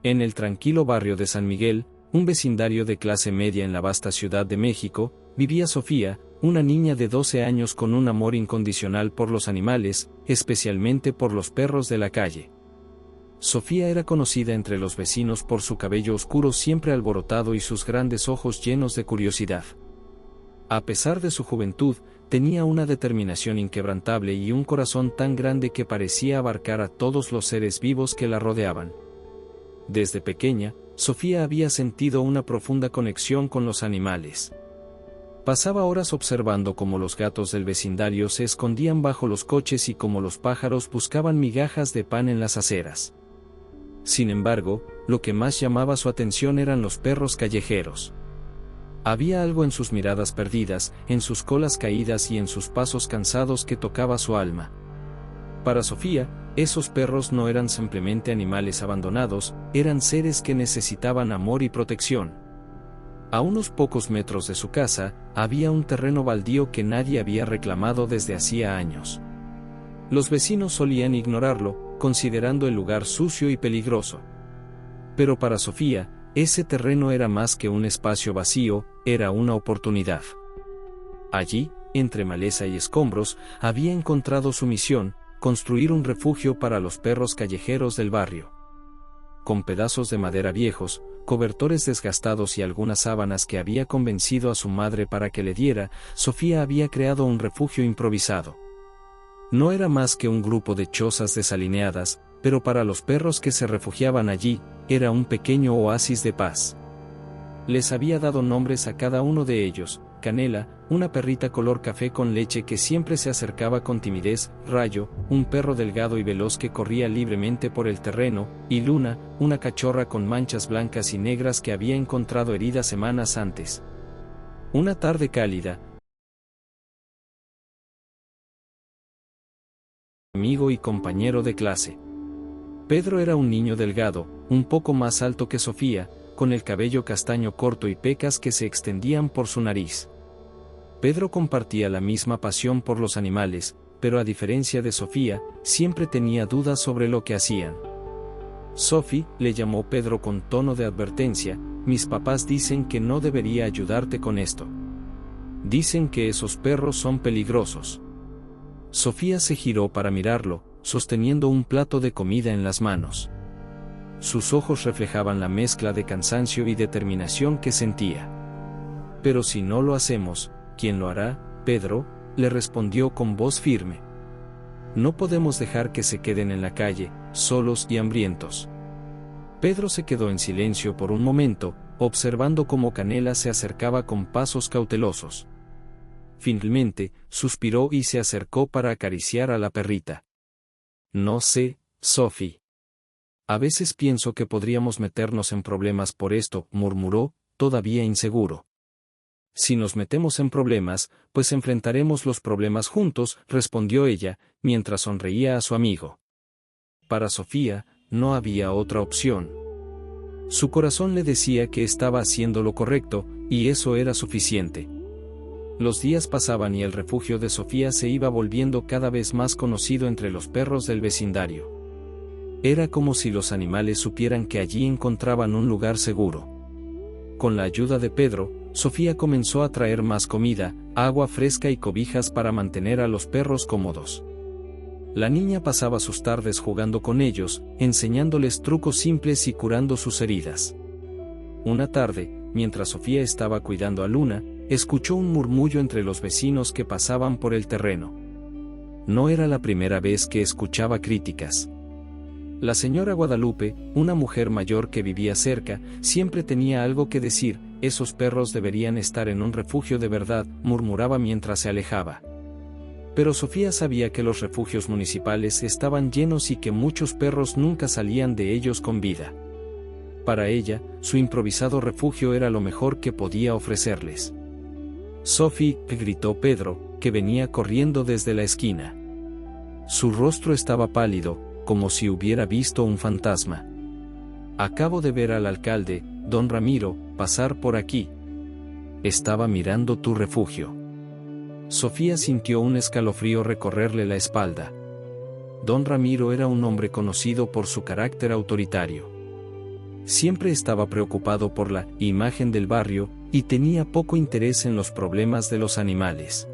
En el tranquilo barrio de San Miguel, un vecindario de clase media en la vasta Ciudad de México, vivía Sofía, una niña de 12 años con un amor incondicional por los animales, especialmente por los perros de la calle. Sofía era conocida entre los vecinos por su cabello oscuro siempre alborotado y sus grandes ojos llenos de curiosidad. A pesar de su juventud, tenía una determinación inquebrantable y un corazón tan grande que parecía abarcar a todos los seres vivos que la rodeaban. Desde pequeña, Sofía había sentido una profunda conexión con los animales. Pasaba horas observando cómo los gatos del vecindario se escondían bajo los coches y cómo los pájaros buscaban migajas de pan en las aceras. Sin embargo, lo que más llamaba su atención eran los perros callejeros. Había algo en sus miradas perdidas, en sus colas caídas y en sus pasos cansados que tocaba su alma. Para Sofía, esos perros no eran simplemente animales abandonados, eran seres que necesitaban amor y protección. A unos pocos metros de su casa, había un terreno baldío que nadie había reclamado desde hacía años. Los vecinos solían ignorarlo, considerando el lugar sucio y peligroso. Pero para Sofía, ese terreno era más que un espacio vacío, era una oportunidad. Allí, entre maleza y escombros, había encontrado su misión: construir un refugio para los perros callejeros del barrio. Con pedazos de madera viejos, cobertores desgastados y algunas sábanas que había convencido a su madre para que le diera, Sofía había creado un refugio improvisado. No era más que un grupo de chozas desalineadas, pero para los perros que se refugiaban allí, era un pequeño oasis de paz. Les había dado nombres a cada uno de ellos: Canela, una perrita color café con leche que siempre se acercaba con timidez; Rayo, un perro delgado y veloz que corría libremente por el terreno; y Luna, una cachorra con manchas blancas y negras que había encontrado herida semanas antes. Una tarde cálida, amigo y compañero de clase. Pedro era un niño delgado, un poco más alto que Sofía, con el cabello castaño corto y pecas que se extendían por su nariz. Pedro compartía la misma pasión por los animales, pero a diferencia de Sofía, siempre tenía dudas sobre lo que hacían. Sophie, le llamó Pedro con tono de advertencia: mis papás dicen que no debería ayudarte con esto. Dicen que esos perros son peligrosos. Sofía se giró para mirarlo, sosteniendo un plato de comida en las manos. Sus ojos reflejaban la mezcla de cansancio y determinación que sentía. Pero si no lo hacemos, ¿quién lo hará, Pedro?, le respondió con voz firme. No podemos dejar que se queden en la calle, solos y hambrientos. Pedro se quedó en silencio por un momento, observando cómo Canela se acercaba con pasos cautelosos. Finalmente, suspiró y se acercó para acariciar a la perrita. No sé, Sophie. A veces pienso que podríamos meternos en problemas por esto, murmuró, todavía inseguro. Si nos metemos en problemas, pues enfrentaremos los problemas juntos, respondió ella, mientras sonreía a su amigo. Para Sofía, no había otra opción. Su corazón le decía que estaba haciendo lo correcto, y eso era suficiente. Los días pasaban y el refugio de Sofía se iba volviendo cada vez más conocido entre los perros del vecindario. Era como si los animales supieran que allí encontraban un lugar seguro. Con la ayuda de Pedro, Sofía comenzó a traer más comida, agua fresca y cobijas para mantener a los perros cómodos. La niña pasaba sus tardes jugando con ellos, enseñándoles trucos simples y curando sus heridas. Una tarde, mientras Sofía estaba cuidando a Luna, escuchó un murmullo entre los vecinos que pasaban por el terreno. No era la primera vez que escuchaba críticas. La señora Guadalupe, una mujer mayor que vivía cerca, siempre tenía algo que decir: esos perros deberían estar en un refugio de verdad, murmuraba mientras se alejaba. Pero Sofía sabía que los refugios municipales estaban llenos y que muchos perros nunca salían de ellos con vida. Para ella, su improvisado refugio era lo mejor que podía ofrecerles. Sophie, gritó Pedro, que venía corriendo desde la esquina. Su rostro estaba pálido, como si hubiera visto un fantasma. Acabo de ver al alcalde, don Ramiro, pasar por aquí. Estaba mirando tu refugio. Sofía sintió un escalofrío recorrerle la espalda. Don Ramiro era un hombre conocido por su carácter autoritario. Siempre estaba preocupado por la imagen del barrio y tenía poco interés en los problemas de los animales.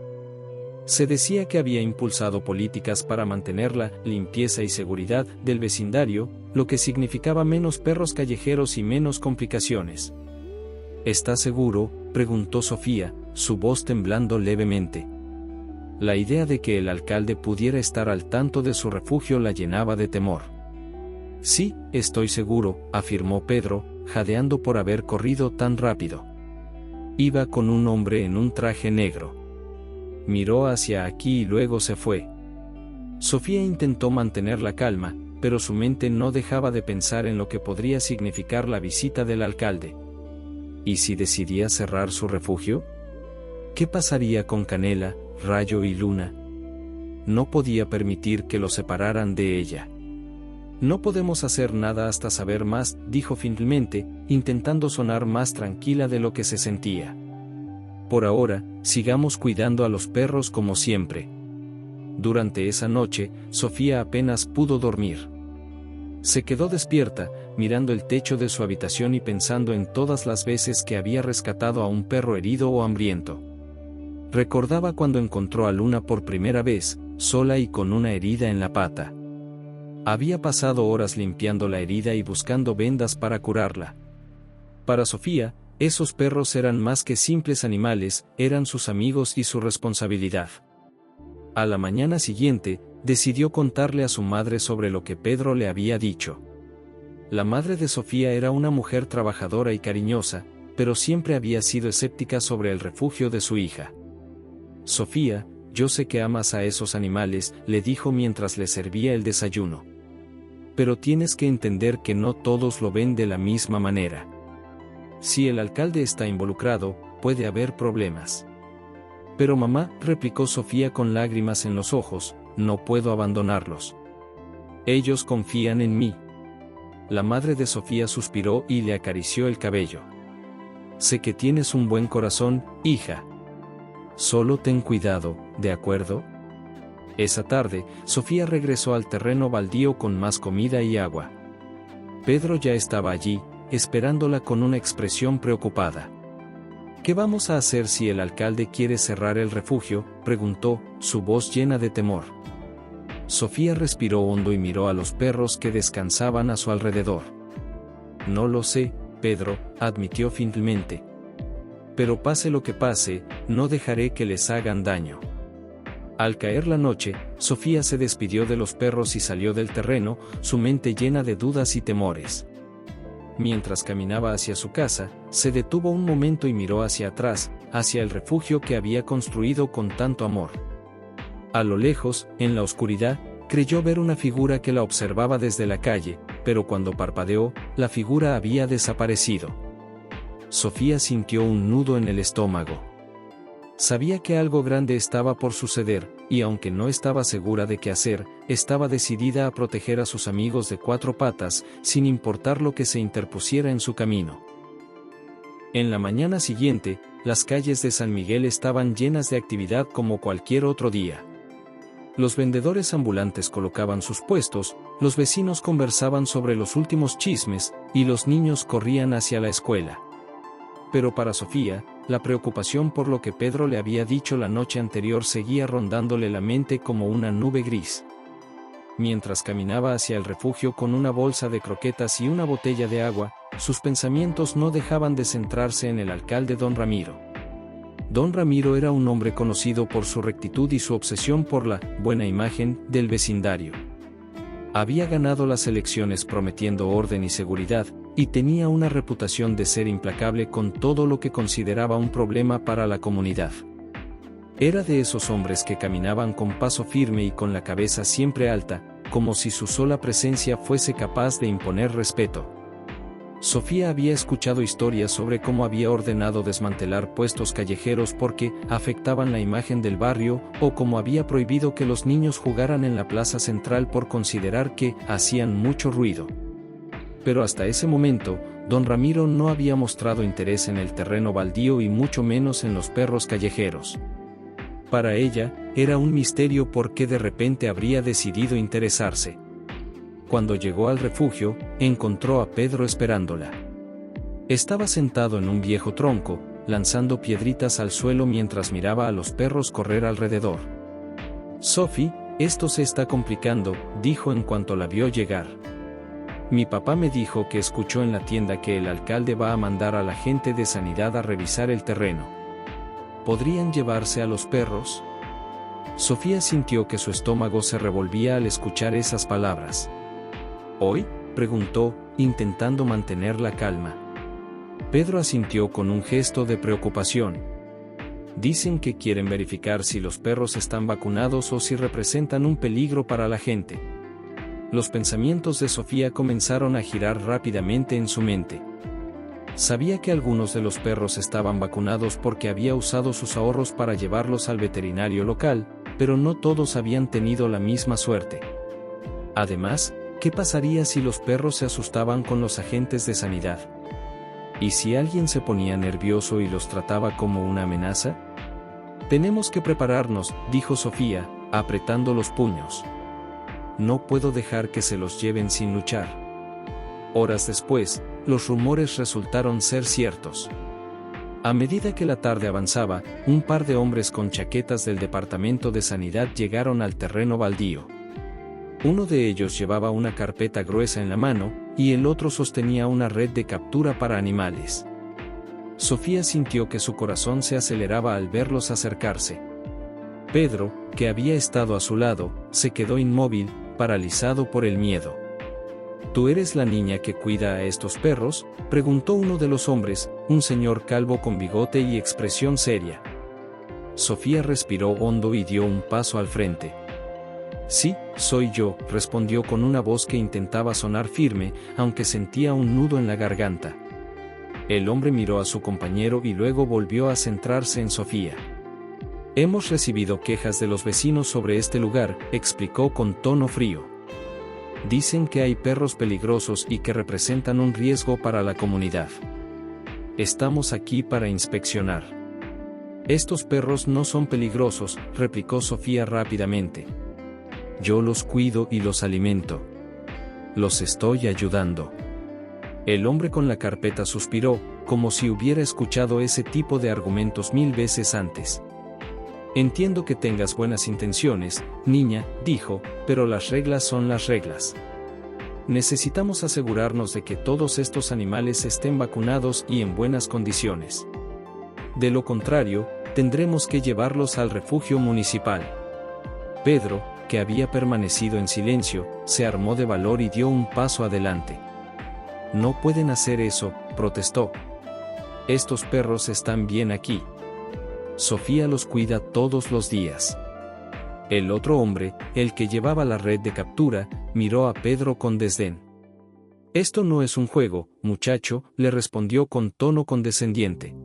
Se decía que había impulsado políticas para mantener la limpieza y seguridad del vecindario, lo que significaba menos perros callejeros y menos complicaciones. ¿Estás seguro?, preguntó Sofía, su voz temblando levemente. La idea de que el alcalde pudiera estar al tanto de su refugio la llenaba de temor. Sí, estoy seguro, afirmó Pedro, jadeando por haber corrido tan rápido. Iba con un hombre en un traje negro. Miró hacia aquí y luego se fue. Sofía intentó mantener la calma, pero su mente no dejaba de pensar en lo que podría significar la visita del alcalde. ¿Y si decidía cerrar su refugio? ¿Qué pasaría con Canela, Rayo y Luna? No podía permitir que lo separaran de ella. No podemos hacer nada hasta saber más, dijo finalmente, intentando sonar más tranquila de lo que se sentía. Por ahora, sigamos cuidando a los perros como siempre. Durante esa noche, Sofía apenas pudo dormir. Se quedó despierta, mirando el techo de su habitación y pensando en todas las veces que había rescatado a un perro herido o hambriento. Recordaba cuando encontró a Luna por primera vez, sola y con una herida en la pata. Había pasado horas limpiando la herida y buscando vendas para curarla. Para Sofía, esos perros eran más que simples animales, eran sus amigos y su responsabilidad. A la mañana siguiente, decidió contarle a su madre sobre lo que Pedro le había dicho. La madre de Sofía era una mujer trabajadora y cariñosa, pero siempre había sido escéptica sobre el refugio de su hija. Sofía, yo sé que amas a esos animales, le dijo mientras le servía el desayuno. Pero tienes que entender que no todos lo ven de la misma manera. Si el alcalde está involucrado, puede haber problemas. Pero mamá, replicó Sofía con lágrimas en los ojos, no puedo abandonarlos. Ellos confían en mí. La madre de Sofía suspiró y le acarició el cabello. Sé que tienes un buen corazón, hija. Solo ten cuidado, ¿de acuerdo? Esa tarde, Sofía regresó al terreno baldío con más comida y agua. Pedro ya estaba allí, esperándola con una expresión preocupada. ¿Qué vamos a hacer si el alcalde quiere cerrar el refugio?, preguntó, su voz llena de temor. Sofía respiró hondo y miró a los perros que descansaban a su alrededor. No lo sé, Pedro, admitió finalmente. Pero pase lo que pase, no dejaré que les hagan daño. Al caer la noche, Sofía se despidió de los perros y salió del terreno, su mente llena de dudas y temores. Mientras caminaba hacia su casa, se detuvo un momento y miró hacia atrás, hacia el refugio que había construido con tanto amor. A lo lejos, en la oscuridad, creyó ver una figura que la observaba desde la calle, pero cuando parpadeó, la figura había desaparecido. Sofía sintió un nudo en el estómago. Sabía que algo grande estaba por suceder, y aunque no estaba segura de qué hacer, estaba decidida a proteger a sus amigos de cuatro patas, sin importar lo que se interpusiera en su camino. En la mañana siguiente, las calles de San Miguel estaban llenas de actividad como cualquier otro día. Los vendedores ambulantes colocaban sus puestos, los vecinos conversaban sobre los últimos chismes, y los niños corrían hacia la escuela. Pero para Sofía, la preocupación por lo que Pedro le había dicho la noche anterior seguía rondándole la mente como una nube gris. Mientras caminaba hacia el refugio con una bolsa de croquetas y una botella de agua, sus pensamientos no dejaban de centrarse en el alcalde Don Ramiro. Don Ramiro era un hombre conocido por su rectitud y su obsesión por la buena imagen del vecindario. Había ganado las elecciones prometiendo orden y seguridad, y tenía una reputación de ser implacable con todo lo que consideraba un problema para la comunidad. Era de esos hombres que caminaban con paso firme y con la cabeza siempre alta, como si su sola presencia fuese capaz de imponer respeto. Sofía había escuchado historias sobre cómo había ordenado desmantelar puestos callejeros porque afectaban la imagen del barrio, o cómo había prohibido que los niños jugaran en la plaza central por considerar que hacían mucho ruido. Pero hasta ese momento, Don Ramiro no había mostrado interés en el terreno baldío y mucho menos en los perros callejeros. Para ella, era un misterio por qué de repente habría decidido interesarse. Cuando llegó al refugio, encontró a Pedro esperándola. Estaba sentado en un viejo tronco, lanzando piedritas al suelo mientras miraba a los perros correr alrededor. «Sophie, esto se está complicando», dijo en cuanto la vio llegar. «Mi papá me dijo que escuchó en la tienda que el alcalde va a mandar a la gente de sanidad a revisar el terreno. ¿Podrían llevarse a los perros?». Sofía sintió que su estómago se revolvía al escuchar esas palabras. «¿Hoy?», preguntó, intentando mantener la calma. Pedro asintió con un gesto de preocupación. «Dicen que quieren verificar si los perros están vacunados o si representan un peligro para la gente». Los pensamientos de Sofía comenzaron a girar rápidamente en su mente. Sabía que algunos de los perros estaban vacunados porque había usado sus ahorros para llevarlos al veterinario local, pero no todos habían tenido la misma suerte. Además, ¿qué pasaría si los perros se asustaban con los agentes de sanidad? ¿Y si alguien se ponía nervioso y los trataba como una amenaza? «Tenemos que prepararnos», dijo Sofía, apretando los puños. «No puedo dejar que se los lleven sin luchar». Horas después, los rumores resultaron ser ciertos. A medida que la tarde avanzaba, un par de hombres con chaquetas del Departamento de Sanidad llegaron al terreno baldío. Uno de ellos llevaba una carpeta gruesa en la mano, y el otro sostenía una red de captura para animales. Sofía sintió que su corazón se aceleraba al verlos acercarse. Pedro, que había estado a su lado, se quedó inmóvil, paralizado por el miedo. «¿Tú eres la niña que cuida a estos perros?», preguntó uno de los hombres, un señor calvo con bigote y expresión seria. Sofía respiró hondo y dio un paso al frente. «Sí, soy yo», respondió con una voz que intentaba sonar firme, aunque sentía un nudo en la garganta. El hombre miró a su compañero y luego volvió a centrarse en Sofía. «Hemos recibido quejas de los vecinos sobre este lugar», explicó con tono frío. «Dicen que hay perros peligrosos y que representan un riesgo para la comunidad. Estamos aquí para inspeccionar». «Estos perros no son peligrosos», replicó Sofía rápidamente. «Yo los cuido y los alimento. Los estoy ayudando». El hombre con la carpeta suspiró, como si hubiera escuchado ese tipo de argumentos 1000 veces antes. «Entiendo que tengas buenas intenciones, niña», dijo, «pero las reglas son las reglas. Necesitamos asegurarnos de que todos estos animales estén vacunados y en buenas condiciones. De lo contrario, tendremos que llevarlos al refugio municipal». Pedro, que había permanecido en silencio, se armó de valor y dio un paso adelante. «No pueden hacer eso», protestó. «Estos perros están bien aquí. Sofía los cuida todos los días». El otro hombre, el que llevaba la red de captura, miró a Pedro con desdén. «Esto no es un juego, muchacho», le respondió con tono condescendiente.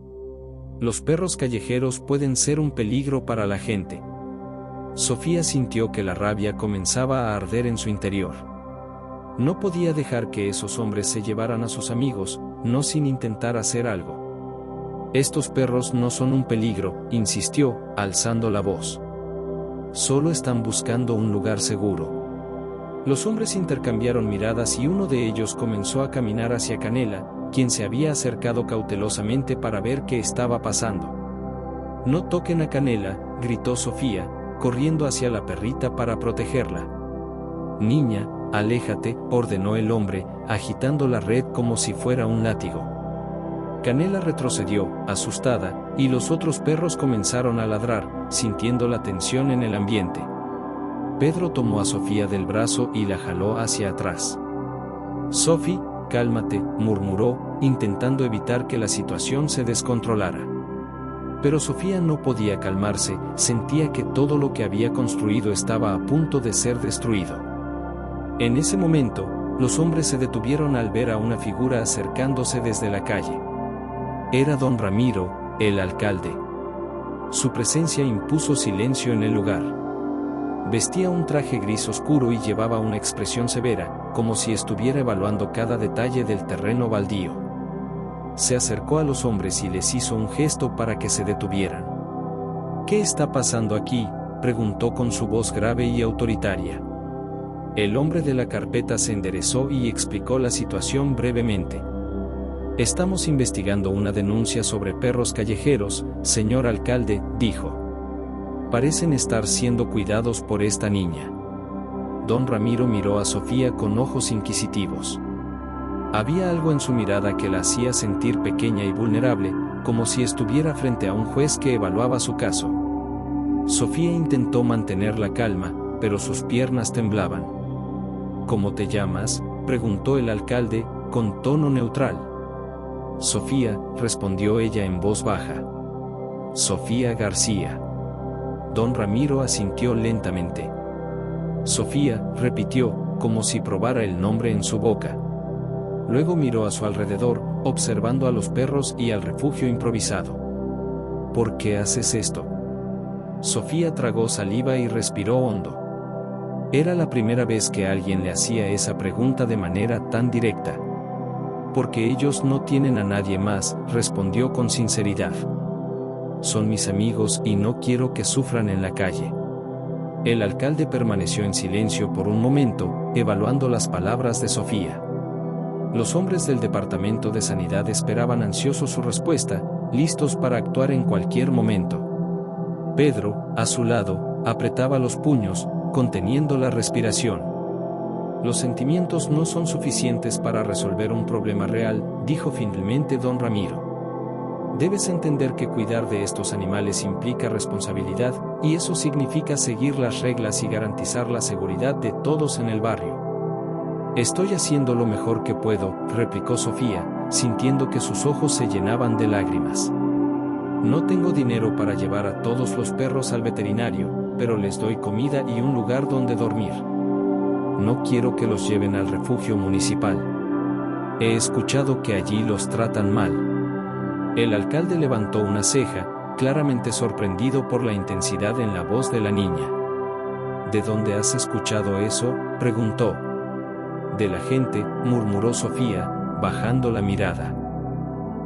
«Los perros callejeros pueden ser un peligro para la gente». Sofía sintió que la rabia comenzaba a arder en su interior. No podía dejar que esos hombres se llevaran a sus amigos, no sin intentar hacer algo. «Estos perros no son un peligro», insistió, alzando la voz. «Solo están buscando un lugar seguro». Los hombres intercambiaron miradas y uno de ellos comenzó a caminar hacia Canela, quien se había acercado cautelosamente para ver qué estaba pasando. «No toquen a Canela», gritó Sofía, corriendo hacia la perrita para protegerla. «Niña, aléjate», ordenó el hombre, agitando la red como si fuera un látigo. Canela retrocedió, asustada, y los otros perros comenzaron a ladrar, sintiendo la tensión en el ambiente. Pedro tomó a Sofía del brazo y la jaló hacia atrás. «Sophie, cálmate», murmuró, intentando evitar que la situación se descontrolara. Pero Sofía no podía calmarse, sentía que todo lo que había construido estaba a punto de ser destruido. En ese momento, los hombres se detuvieron al ver a una figura acercándose desde la calle. Era don Ramiro, el alcalde. Su presencia impuso silencio en el lugar. Vestía un traje gris oscuro y llevaba una expresión severa, como si estuviera evaluando cada detalle del terreno baldío. Se acercó a los hombres y les hizo un gesto para que se detuvieran. «¿Qué está pasando aquí?», preguntó con su voz grave y autoritaria. El hombre de la carpeta se enderezó y explicó la situación brevemente. Estamos investigando una denuncia sobre perros callejeros, señor alcalde, dijo. Parecen estar siendo cuidados por esta niña. Don Ramiro miró a Sofía con ojos inquisitivos. Había algo en su mirada que la hacía sentir pequeña y vulnerable, como si estuviera frente a un juez que evaluaba su caso. Sofía intentó mantener la calma, pero sus piernas temblaban. ¿Cómo te llamas?, preguntó el alcalde, con tono neutral. Sofía, respondió ella en voz baja. Sofía García. Don Ramiro asintió lentamente. Sofía, repitió, como si probara el nombre en su boca. Luego miró a su alrededor, observando a los perros y al refugio improvisado. ¿Por qué haces esto? Sofía tragó saliva y respiró hondo. Era la primera vez que alguien le hacía esa pregunta de manera tan directa. Porque ellos no tienen a nadie más, respondió con sinceridad. Son mis amigos y no quiero que sufran en la calle. El alcalde permaneció en silencio por un momento, evaluando las palabras de Sofía. Los hombres del Departamento de Sanidad esperaban ansiosos su respuesta, listos para actuar en cualquier momento. Pedro, a su lado, apretaba los puños, conteniendo la respiración. Los sentimientos no son suficientes para resolver un problema real, dijo finalmente don Ramiro. Debes entender que cuidar de estos animales implica responsabilidad, y eso significa seguir las reglas y garantizar la seguridad de todos en el barrio. Estoy haciendo lo mejor que puedo, replicó Sofía, sintiendo que sus ojos se llenaban de lágrimas. No tengo dinero para llevar a todos los perros al veterinario, pero les doy comida y un lugar donde dormir. No quiero que los lleven al refugio municipal. He escuchado que allí los tratan mal. El alcalde levantó una ceja, claramente sorprendido por la intensidad en la voz de la niña. ¿De dónde has escuchado eso?, preguntó. De la gente, murmuró Sofía, bajando la mirada.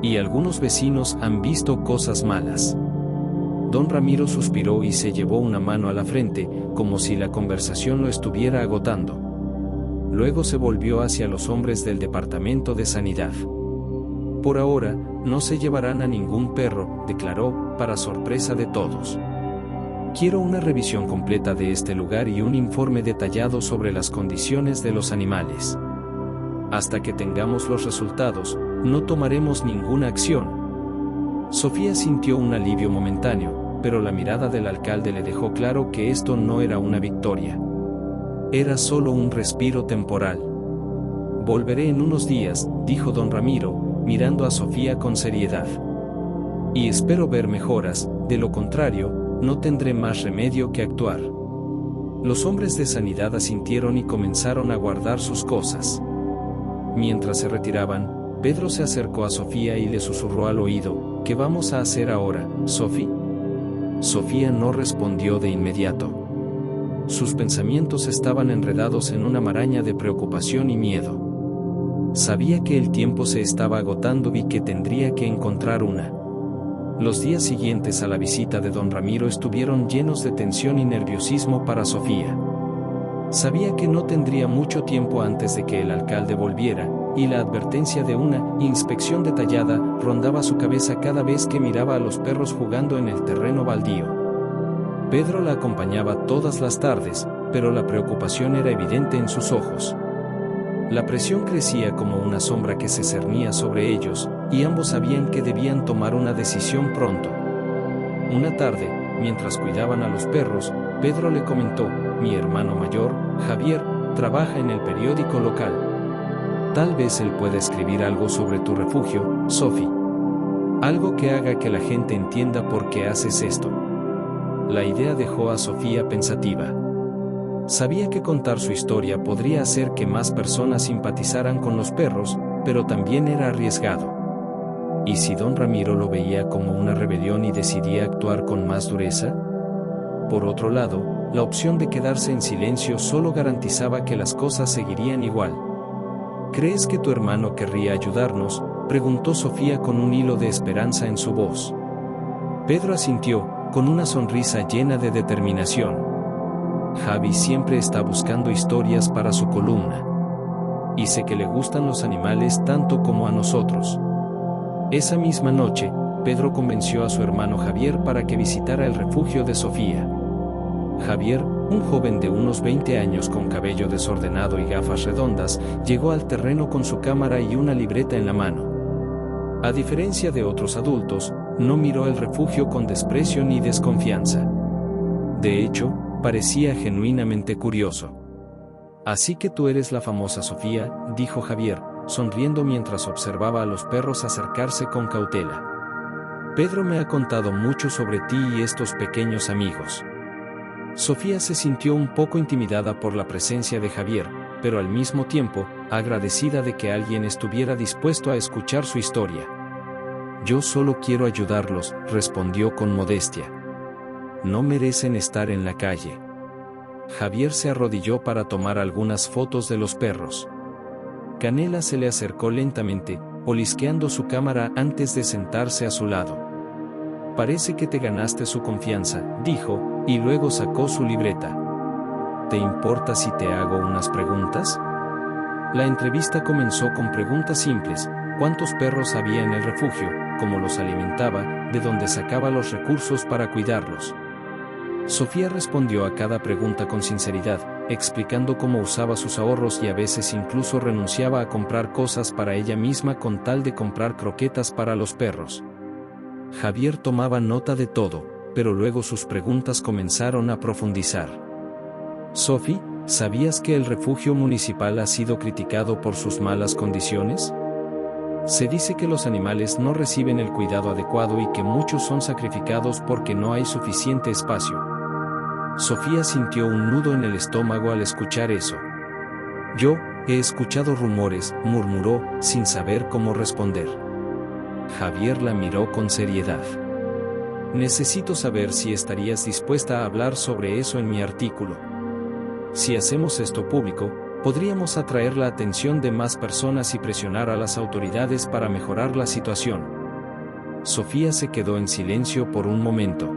Y algunos vecinos han visto cosas malas. Don Ramiro suspiró y se llevó una mano a la frente, como si la conversación lo estuviera agotando. Luego se volvió hacia los hombres del Departamento de Sanidad. Por ahora, no se llevarán a ningún perro, declaró, para sorpresa de todos. Quiero una revisión completa de este lugar y un informe detallado sobre las condiciones de los animales. Hasta que tengamos los resultados, no tomaremos ninguna acción. Sofía sintió un alivio momentáneo, pero la mirada del alcalde le dejó claro que esto no era una victoria. Era solo un respiro temporal. Volveré en unos días, dijo don Ramiro, mirando a Sofía con seriedad. Y espero ver mejoras, de lo contrario, no tendré más remedio que actuar. Los hombres de sanidad asintieron y comenzaron a guardar sus cosas. Mientras se retiraban, Pedro se acercó a Sofía y le susurró al oído, ¿qué vamos a hacer ahora, Sofi? Sofía no respondió de inmediato. Sus pensamientos estaban enredados en una maraña de preocupación y miedo. Sabía que el tiempo se estaba agotando y que tendría que encontrar una. Los días siguientes a la visita de don Ramiro estuvieron llenos de tensión y nerviosismo para Sofía. Sabía que no tendría mucho tiempo antes de que el alcalde volviera, y la advertencia de una inspección detallada rondaba su cabeza cada vez que miraba a los perros jugando en el terreno baldío. Pedro la acompañaba todas las tardes, pero la preocupación era evidente en sus ojos. La presión crecía como una sombra que se cernía sobre ellos, y ambos sabían que debían tomar una decisión pronto. Una tarde, mientras cuidaban a los perros, Pedro le comentó, mi hermano mayor, Javier, trabaja en el periódico local. Tal vez él pueda escribir algo sobre tu refugio, Sofi. Algo que haga que la gente entienda por qué haces esto. La idea dejó a Sofía pensativa. Sabía que contar su historia podría hacer que más personas simpatizaran con los perros, pero también era arriesgado. ¿Y si don Ramiro lo veía como una rebelión y decidía actuar con más dureza? Por otro lado, la opción de quedarse en silencio solo garantizaba que las cosas seguirían igual. ¿Crees que tu hermano querría ayudarnos?, preguntó Sofía con un hilo de esperanza en su voz. Pedro asintió, con una sonrisa llena de determinación. Javi siempre está buscando historias para su columna. Y sé que le gustan los animales tanto como a nosotros. Esa misma noche, Pedro convenció a su hermano Javier para que visitara el refugio de Sofía. Javier, un joven de unos 20 años con cabello desordenado y gafas redondas, llegó al terreno con su cámara y una libreta en la mano. A diferencia de otros adultos, no miró el refugio con desprecio ni desconfianza. De hecho, parecía genuinamente curioso. «Así que tú eres la famosa Sofía», dijo Javier, sonriendo mientras observaba a los perros acercarse con cautela. «Pedro me ha contado mucho sobre ti y estos pequeños amigos». Sofía se sintió un poco intimidada por la presencia de Javier, pero al mismo tiempo, agradecida de que alguien estuviera dispuesto a escuchar su historia. «Yo solo quiero ayudarlos», respondió con modestia. «No merecen estar en la calle». Javier se arrodilló para tomar algunas fotos de los perros. Canela se le acercó lentamente, olisqueando su cámara antes de sentarse a su lado. «Parece que te ganaste su confianza», dijo, y luego sacó su libreta. «¿Te importa si te hago unas preguntas?». La entrevista comenzó con preguntas simples: ¿cuántos perros había en el refugio?, cómo los alimentaba, de dónde sacaba los recursos para cuidarlos. Sofía respondió a cada pregunta con sinceridad, explicando cómo usaba sus ahorros y a veces incluso renunciaba a comprar cosas para ella misma con tal de comprar croquetas para los perros. Javier tomaba nota de todo, pero luego sus preguntas comenzaron a profundizar. «Sophie, ¿sabías que el refugio municipal ha sido criticado por sus malas condiciones? Se dice que los animales no reciben el cuidado adecuado y que muchos son sacrificados porque no hay suficiente espacio». Sofía sintió un nudo en el estómago al escuchar eso. «Yo he escuchado rumores», murmuró, sin saber cómo responder. Javier la miró con seriedad. «Necesito saber si estarías dispuesta a hablar sobre eso en mi artículo. Si hacemos esto público, podríamos atraer la atención de más personas y presionar a las autoridades para mejorar la situación». Sofía se quedó en silencio por un momento.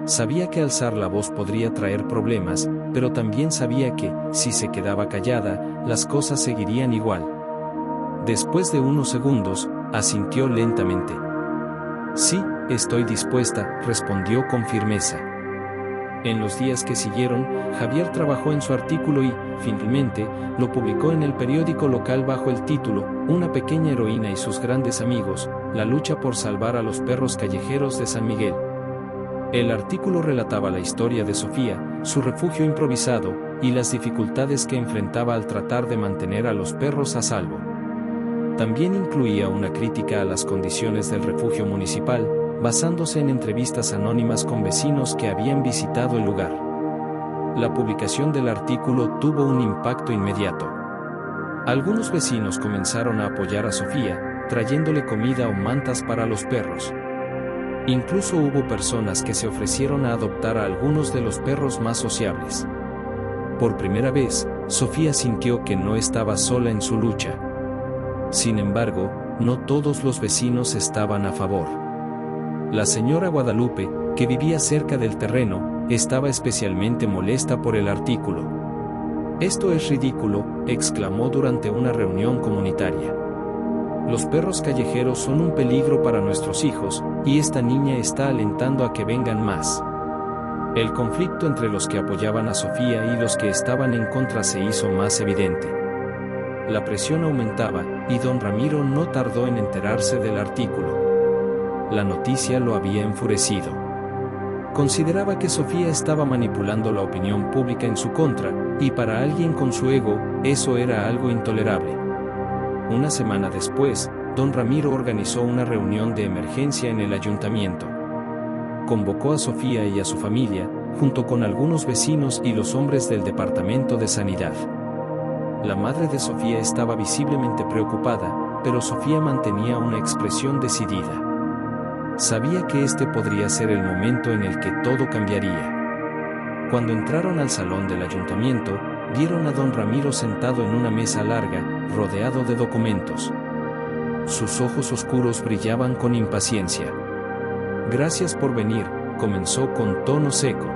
Sabía que alzar la voz podría traer problemas, pero también sabía que, si se quedaba callada, las cosas seguirían igual. Después de unos segundos, asintió lentamente. «Sí, estoy dispuesta», respondió con firmeza. En los días que siguieron, Javier trabajó en su artículo y, finalmente, lo publicó en el periódico local bajo el título «Una pequeña heroína y sus grandes amigos, la lucha por salvar a los perros callejeros de San Miguel». El artículo relataba la historia de Sofía, su refugio improvisado, y las dificultades que enfrentaba al tratar de mantener a los perros a salvo. También incluía una crítica a las condiciones del refugio municipal, basándose en entrevistas anónimas con vecinos que habían visitado el lugar. La publicación del artículo tuvo un impacto inmediato. Algunos vecinos comenzaron a apoyar a Sofía, trayéndole comida o mantas para los perros. Incluso hubo personas que se ofrecieron a adoptar a algunos de los perros más sociables. Por primera vez, Sofía sintió que no estaba sola en su lucha. Sin embargo, no todos los vecinos estaban a favor. La señora Guadalupe, que vivía cerca del terreno, estaba especialmente molesta por el artículo. «Esto es ridículo», exclamó durante una reunión comunitaria. «Los perros callejeros son un peligro para nuestros hijos, y esta niña está alentando a que vengan más». El conflicto entre los que apoyaban a Sofía y los que estaban en contra se hizo más evidente. La presión aumentaba, y don Ramiro no tardó en enterarse del artículo. La noticia lo había enfurecido. Consideraba que Sofía estaba manipulando la opinión pública en su contra, y para alguien con su ego, eso era algo intolerable. Una semana después, don Ramiro organizó una reunión de emergencia en el ayuntamiento. Convocó a Sofía y a su familia, junto con algunos vecinos y los hombres del Departamento de Sanidad. La madre de Sofía estaba visiblemente preocupada, pero Sofía mantenía una expresión decidida. Sabía que este podría ser el momento en el que todo cambiaría. Cuando entraron al salón del ayuntamiento, vieron a don Ramiro sentado en una mesa larga, rodeado de documentos. Sus ojos oscuros brillaban con impaciencia. «Gracias por venir», comenzó con tono seco.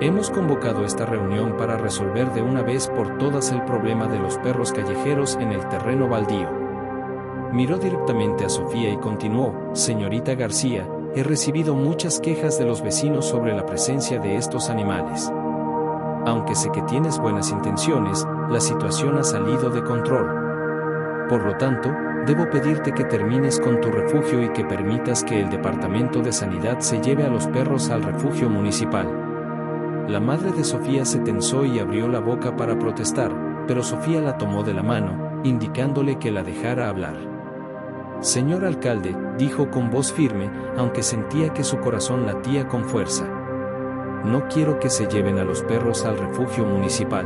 Hemos convocado esta reunión para resolver de una vez por todas el problema de los perros callejeros en el terreno baldío. Miró directamente a Sofía y continuó: señorita García, he recibido muchas quejas de los vecinos sobre la presencia de estos animales. Aunque sé que tienes buenas intenciones, la situación ha salido de control. Por lo tanto, debo pedirte que termines con tu refugio y que permitas que el Departamento de Sanidad se lleve a los perros al refugio municipal. La madre de Sofía se tensó y abrió la boca para protestar, pero Sofía la tomó de la mano, indicándole que la dejara hablar. Señor alcalde, dijo con voz firme, aunque sentía que su corazón latía con fuerza. No quiero que se lleven a los perros al refugio municipal.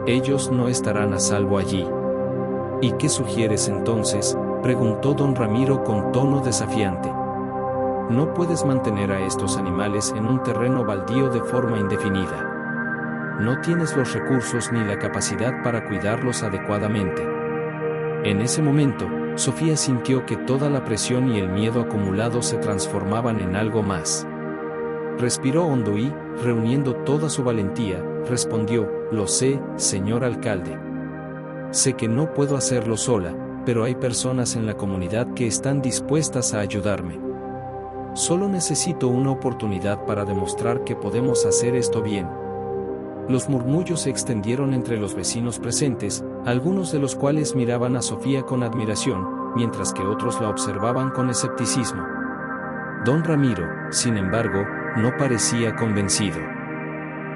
Ellos no estarán a salvo allí. ¿Y qué sugieres entonces?, preguntó don Ramiro con tono desafiante. No puedes mantener a estos animales en un terreno baldío de forma indefinida. No tienes los recursos ni la capacidad para cuidarlos adecuadamente. En ese momento, Sofía sintió que toda la presión y el miedo acumulados se transformaban en algo más. Respiró hondo y, reuniendo toda su valentía, respondió: lo sé, señor alcalde. Sé que no puedo hacerlo sola, pero hay personas en la comunidad que están dispuestas a ayudarme. Solo necesito una oportunidad para demostrar que podemos hacer esto bien. Los murmullos se extendieron entre los vecinos presentes, algunos de los cuales miraban a Sofía con admiración, mientras que otros la observaban con escepticismo. Don Ramiro, sin embargo, no parecía convencido.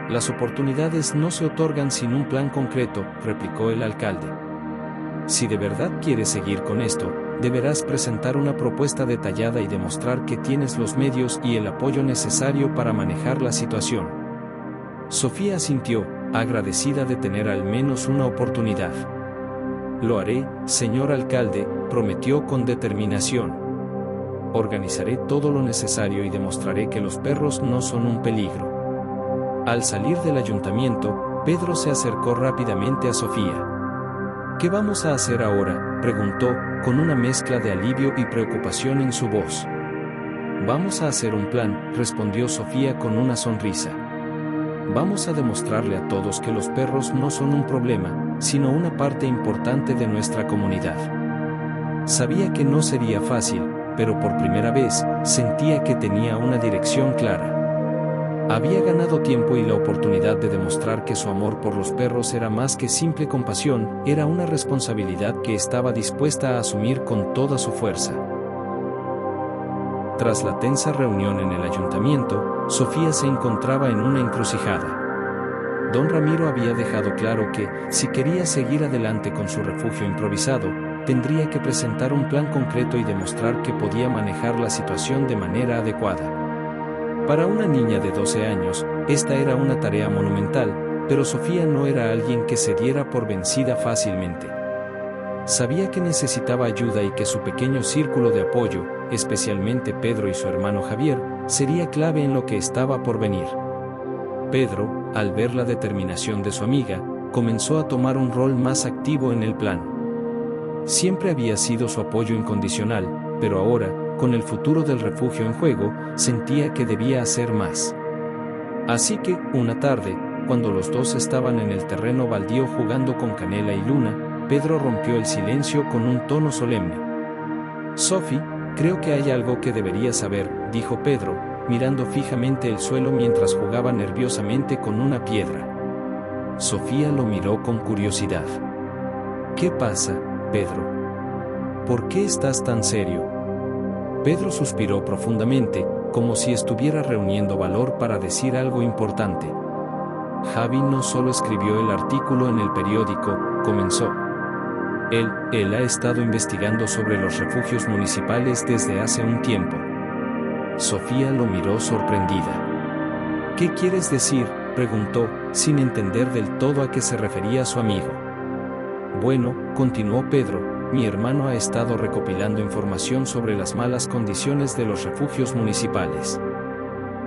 Las oportunidades no se otorgan sin un plan concreto, replicó el alcalde. Si de verdad quieres seguir con esto, deberás presentar una propuesta detallada y demostrar que tienes los medios y el apoyo necesario para manejar la situación. Sofía asintió, agradecida de tener al menos una oportunidad. Lo haré, señor alcalde, prometió con determinación. Organizaré todo lo necesario y demostraré que los perros no son un peligro. Al salir del ayuntamiento, Pedro se acercó rápidamente a Sofía. ¿Qué vamos a hacer ahora?, preguntó, con una mezcla de alivio y preocupación en su voz. Vamos a hacer un plan, respondió Sofía con una sonrisa. Vamos a demostrarle a todos que los perros no son un problema, sino una parte importante de nuestra comunidad. Sabía que no sería fácil, pero por primera vez, sentía que tenía una dirección clara. Había ganado tiempo y la oportunidad de demostrar que su amor por los perros era más que simple compasión, era una responsabilidad que estaba dispuesta a asumir con toda su fuerza. Tras la tensa reunión en el ayuntamiento, Sofía se encontraba en una encrucijada. Don Ramiro había dejado claro que, si quería seguir adelante con su refugio improvisado, tendría que presentar un plan concreto y demostrar que podía manejar la situación de manera adecuada. Para una niña de 12 años, esta era una tarea monumental, pero Sofía no era alguien que se diera por vencida fácilmente. Sabía que necesitaba ayuda y que su pequeño círculo de apoyo, especialmente Pedro y su hermano Javier, sería clave en lo que estaba por venir. Pedro, al ver la determinación de su amiga, comenzó a tomar un rol más activo en el plan. Siempre había sido su apoyo incondicional, pero ahora, con el futuro del refugio en juego, sentía que debía hacer más. Así que, una tarde, cuando los dos estaban en el terreno baldío jugando con Canela y Luna, Pedro rompió el silencio con un tono solemne. Sophie, creo que hay algo que deberías saber, dijo Pedro, mirando fijamente el suelo mientras jugaba nerviosamente con una piedra. Sofía lo miró con curiosidad. ¿Qué pasa, Pedro? ¿Por qué estás tan serio? Pedro suspiró profundamente, como si estuviera reuniendo valor para decir algo importante. Javi no solo escribió el artículo en el periódico, comenzó. Él ha estado investigando sobre los refugios municipales desde hace un tiempo. Sofía lo miró sorprendida. ¿Qué quieres decir?, preguntó, sin entender del todo a qué se refería su amigo. Bueno, continuó Pedro, mi hermano ha estado recopilando información sobre las malas condiciones de los refugios municipales.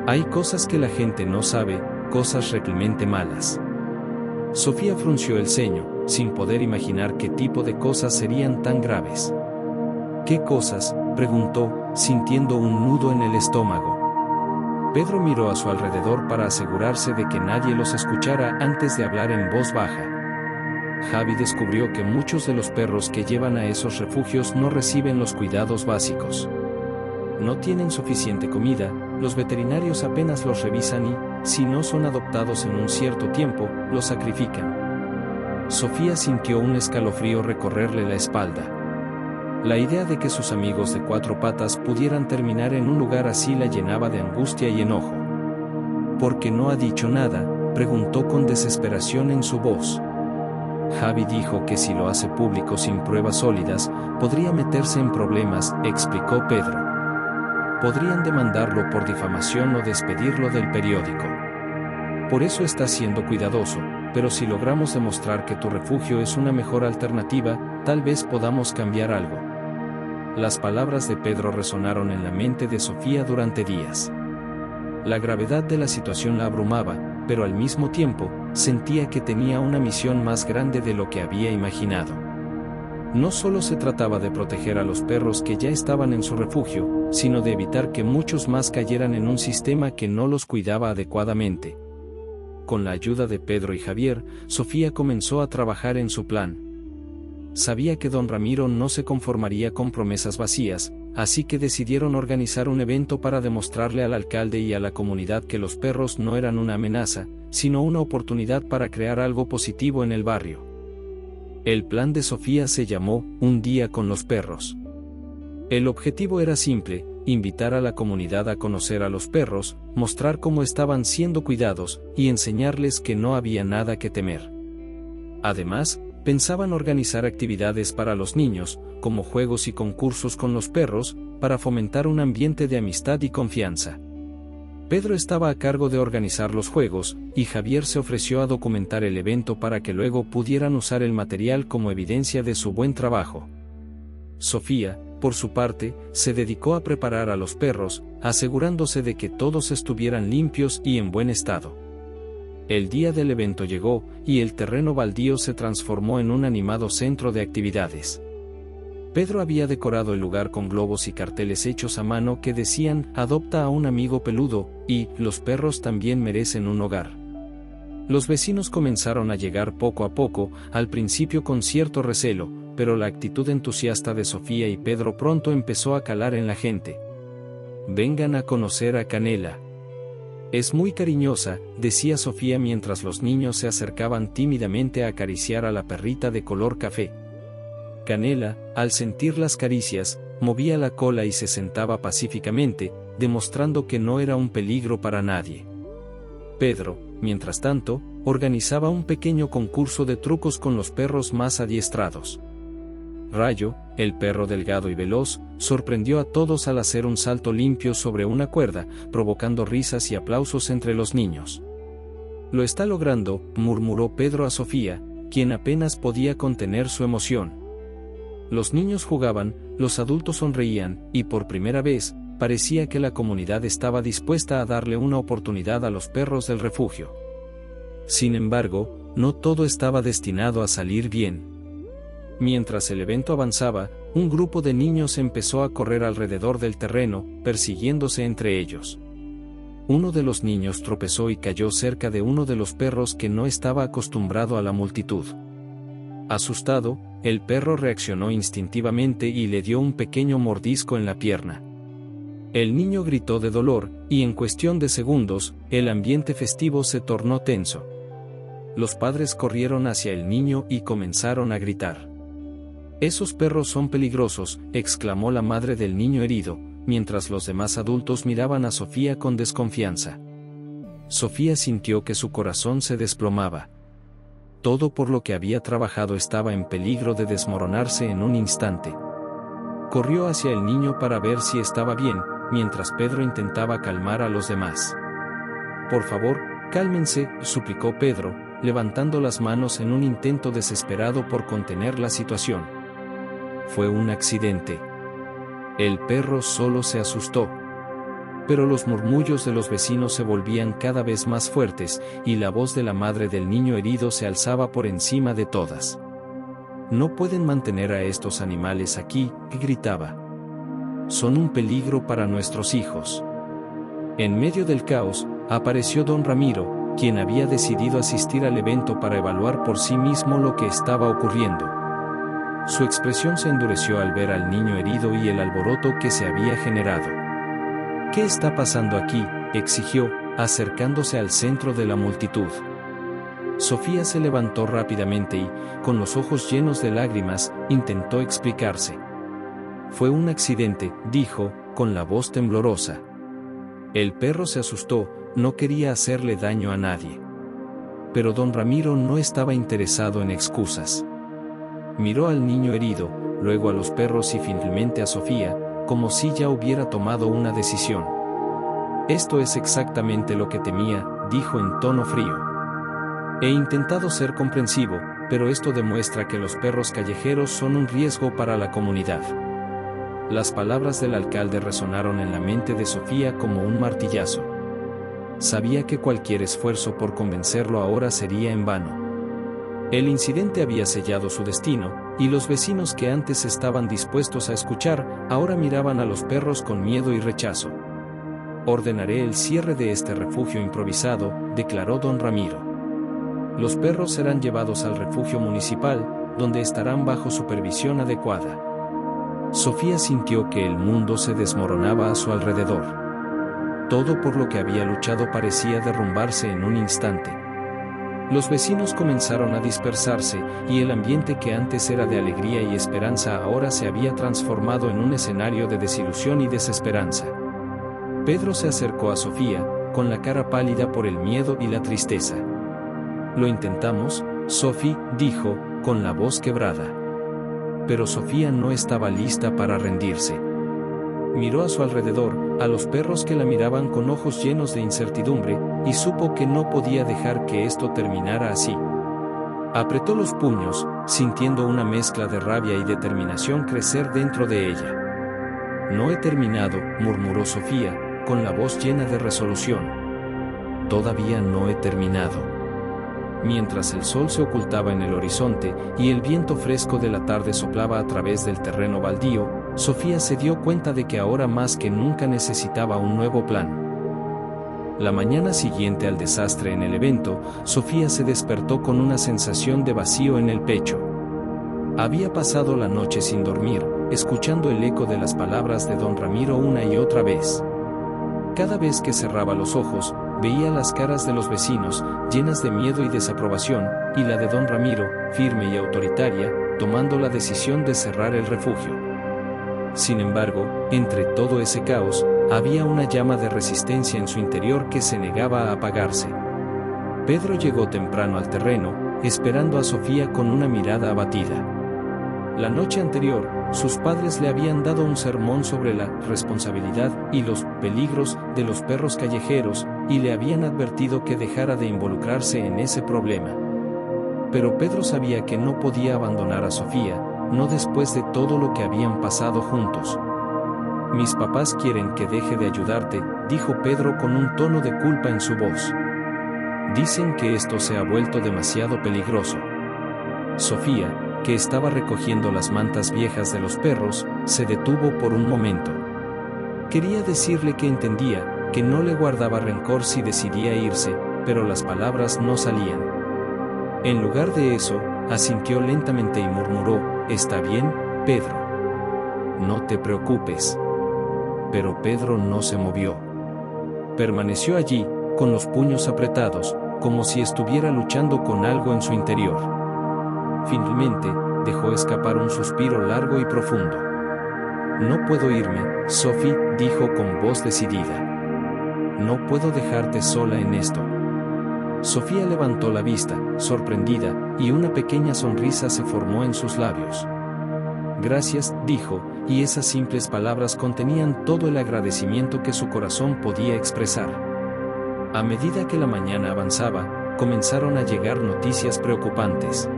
Hay cosas que la gente no sabe, cosas realmente malas. Sofía frunció el ceño, sin poder imaginar qué tipo de cosas serían tan graves. ¿Qué cosas?, preguntó, sintiendo un nudo en el estómago. Pedro miró a su alrededor para asegurarse de que nadie los escuchara antes de hablar en voz baja. Javi descubrió que muchos de los perros que llevan a esos refugios no reciben los cuidados básicos. No tienen suficiente comida, los veterinarios apenas los revisan y, si no son adoptados en un cierto tiempo, los sacrifican. Sofía sintió un escalofrío recorrerle la espalda. La idea de que sus amigos de cuatro patas pudieran terminar en un lugar así la llenaba de angustia y enojo. ¿Por qué no ha dicho nada?, preguntó con desesperación en su voz. Javi dijo que si lo hace público sin pruebas sólidas, podría meterse en problemas, explicó Pedro. Podrían demandarlo por difamación o despedirlo del periódico. Por eso está siendo cuidadoso, pero si logramos demostrar que tu refugio es una mejor alternativa, tal vez podamos cambiar algo. Las palabras de Pedro resonaron en la mente de Sofía durante días. La gravedad de la situación la abrumaba, pero al mismo tiempo, sentía que tenía una misión más grande de lo que había imaginado. No solo se trataba de proteger a los perros que ya estaban en su refugio, sino de evitar que muchos más cayeran en un sistema que no los cuidaba adecuadamente. Con la ayuda de Pedro y Javier, Sofía comenzó a trabajar en su plan. Sabía que don Ramiro no se conformaría con promesas vacías, así que decidieron organizar un evento para demostrarle al alcalde y a la comunidad que los perros no eran una amenaza, sino una oportunidad para crear algo positivo en el barrio. El plan de Sofía se llamó Un día con los perros. El objetivo era simple: invitar a la comunidad a conocer a los perros, mostrar cómo estaban siendo cuidados, y enseñarles que no había nada que temer. Además, pensaban organizar actividades para los niños, como juegos y concursos con los perros, para fomentar un ambiente de amistad y confianza. Pedro estaba a cargo de organizar los juegos, y Javier se ofreció a documentar el evento para que luego pudieran usar el material como evidencia de su buen trabajo. Sofía, por su parte, se dedicó a preparar a los perros, asegurándose de que todos estuvieran limpios y en buen estado. El día del evento llegó, y el terreno baldío se transformó en un animado centro de actividades. Pedro había decorado el lugar con globos y carteles hechos a mano que decían: "Adopta a un amigo peludo", y "Los perros también merecen un hogar". Los vecinos comenzaron a llegar poco a poco, al principio con cierto recelo, pero la actitud entusiasta de Sofía y Pedro pronto empezó a calar en la gente. «Vengan a conocer a Canela. Es muy cariñosa», decía Sofía mientras los niños se acercaban tímidamente a acariciar a la perrita de color café. Canela, al sentir las caricias, movía la cola y se sentaba pacíficamente, demostrando que no era un peligro para nadie. Pedro, mientras tanto, organizaba un pequeño concurso de trucos con los perros más adiestrados. Rayo, el perro delgado y veloz, sorprendió a todos al hacer un salto limpio sobre una cuerda, provocando risas y aplausos entre los niños. «Lo está logrando», murmuró Pedro a Sofía, quien apenas podía contener su emoción. Los niños jugaban, los adultos sonreían, y por primera vez, parecía que la comunidad estaba dispuesta a darle una oportunidad a los perros del refugio. Sin embargo, no todo estaba destinado a salir bien. Mientras el evento avanzaba, un grupo de niños empezó a correr alrededor del terreno, persiguiéndose entre ellos. Uno de los niños tropezó y cayó cerca de uno de los perros que no estaba acostumbrado a la multitud. Asustado, el perro reaccionó instintivamente y le dio un pequeño mordisco en la pierna. El niño gritó de dolor, y en cuestión de segundos, el ambiente festivo se tornó tenso. Los padres corrieron hacia el niño y comenzaron a gritar. «Esos perros son peligrosos», exclamó la madre del niño herido, mientras los demás adultos miraban a Sofía con desconfianza. Sofía sintió que su corazón se desplomaba. Todo por lo que había trabajado estaba en peligro de desmoronarse en un instante. Corrió hacia el niño para ver si estaba bien, mientras Pedro intentaba calmar a los demás. «Por favor, cálmense», suplicó Pedro, levantando las manos en un intento desesperado por contener la situación. «Fue un accidente». El perro solo se asustó. Pero los murmullos de los vecinos se volvían cada vez más fuertes, y la voz de la madre del niño herido se alzaba por encima de todas. «No pueden mantener a estos animales aquí», gritaba. «Son un peligro para nuestros hijos». En medio del caos, apareció don Ramiro, quien había decidido asistir al evento para evaluar por sí mismo lo que estaba ocurriendo. Su expresión se endureció al ver al niño herido y el alboroto que se había generado. «¿Qué está pasando aquí?», exigió, acercándose al centro de la multitud. Sofía se levantó rápidamente y, con los ojos llenos de lágrimas, intentó explicarse. «Fue un accidente», dijo, con la voz temblorosa. El perro se asustó, no quería hacerle daño a nadie. Pero don Ramiro no estaba interesado en excusas. Miró al niño herido, luego a los perros y finalmente a Sofía, como si ya hubiera tomado una decisión. «Esto es exactamente lo que temía», dijo en tono frío. «He intentado ser comprensivo, pero esto demuestra que los perros callejeros son un riesgo para la comunidad». Las palabras del alcalde resonaron en la mente de Sofía como un martillazo. Sabía que cualquier esfuerzo por convencerlo ahora sería en vano. El incidente había sellado su destino, y los vecinos que antes estaban dispuestos a escuchar, ahora miraban a los perros con miedo y rechazo. «Ordenaré el cierre de este refugio improvisado», declaró don Ramiro. «Los perros serán llevados al refugio municipal, donde estarán bajo supervisión adecuada». Sofía sintió que el mundo se desmoronaba a su alrededor. Todo por lo que había luchado parecía derrumbarse en un instante. Los vecinos comenzaron a dispersarse, y el ambiente que antes era de alegría y esperanza ahora se había transformado en un escenario de desilusión y desesperanza. Pedro se acercó a Sofía, con la cara pálida por el miedo y la tristeza. «Lo intentamos, Sophie», dijo, con la voz quebrada. Pero Sofía no estaba lista para rendirse. Miró a su alrededor, a los perros que la miraban con ojos llenos de incertidumbre, y supo que no podía dejar que esto terminara así. Apretó los puños, sintiendo una mezcla de rabia y determinación crecer dentro de ella. «No he terminado», murmuró Sofía, con la voz llena de resolución. «Todavía no he terminado». Mientras el sol se ocultaba en el horizonte y el viento fresco de la tarde soplaba a través del terreno baldío, Sofía se dio cuenta de que ahora más que nunca necesitaba un nuevo plan. La mañana siguiente al desastre en el evento, Sofía se despertó con una sensación de vacío en el pecho. Había pasado la noche sin dormir, escuchando el eco de las palabras de don Ramiro una y otra vez. Cada vez que cerraba los ojos, veía las caras de los vecinos, llenas de miedo y desaprobación, y la de don Ramiro, firme y autoritaria, tomando la decisión de cerrar el refugio. Sin embargo, entre todo ese caos, había una llama de resistencia en su interior que se negaba a apagarse. Pedro llegó temprano al terreno, esperando a Sofía con una mirada abatida. La noche anterior, sus padres le habían dado un sermón sobre la responsabilidad y los peligros de los perros callejeros, y le habían advertido que dejara de involucrarse en ese problema. Pero Pedro sabía que no podía abandonar a Sofía, no después de todo lo que habían pasado juntos. «Mis papás quieren que deje de ayudarte», dijo Pedro con un tono de culpa en su voz. «Dicen que esto se ha vuelto demasiado peligroso». Sofía, que estaba recogiendo las mantas viejas de los perros, se detuvo por un momento. Quería decirle que entendía, que no le guardaba rencor si decidía irse, pero las palabras no salían. En lugar de eso, asintió lentamente y murmuró: «Está bien, Pedro. No te preocupes». Pero Pedro no se movió. Permaneció allí, con los puños apretados, como si estuviera luchando con algo en su interior. Finalmente, dejó escapar un suspiro largo y profundo. «No puedo irme, Sophie», dijo con voz decidida. «No puedo dejarte sola en esto». Sofía levantó la vista, sorprendida, y una pequeña sonrisa se formó en sus labios. «Gracias», dijo, y esas simples palabras contenían todo el agradecimiento que su corazón podía expresar. A medida que la mañana avanzaba, comenzaron a llegar noticias preocupantes.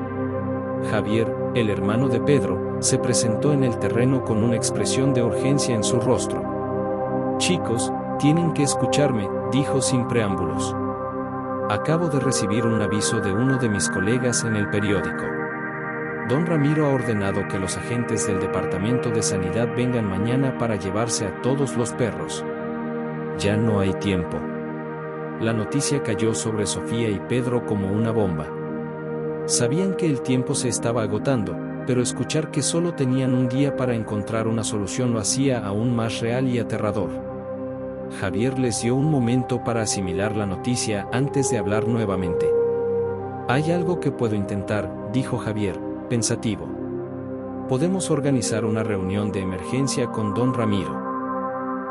Javier, el hermano de Pedro, se presentó en el terreno con una expresión de urgencia en su rostro. «Chicos, tienen que escucharme», dijo sin preámbulos. «Acabo de recibir un aviso de uno de mis colegas en el periódico. Don Ramiro ha ordenado que los agentes del Departamento de Sanidad vengan mañana para llevarse a todos los perros. Ya no hay tiempo. La noticia cayó sobre Sofía y Pedro como una bomba. Sabían que el tiempo se estaba agotando, pero escuchar que solo tenían un día para encontrar una solución lo hacía aún más real y aterrador. Javier les dio un momento para asimilar la noticia antes de hablar nuevamente. Hay algo que puedo intentar, dijo Javier, pensativo. Podemos organizar una reunión de emergencia con don Ramiro.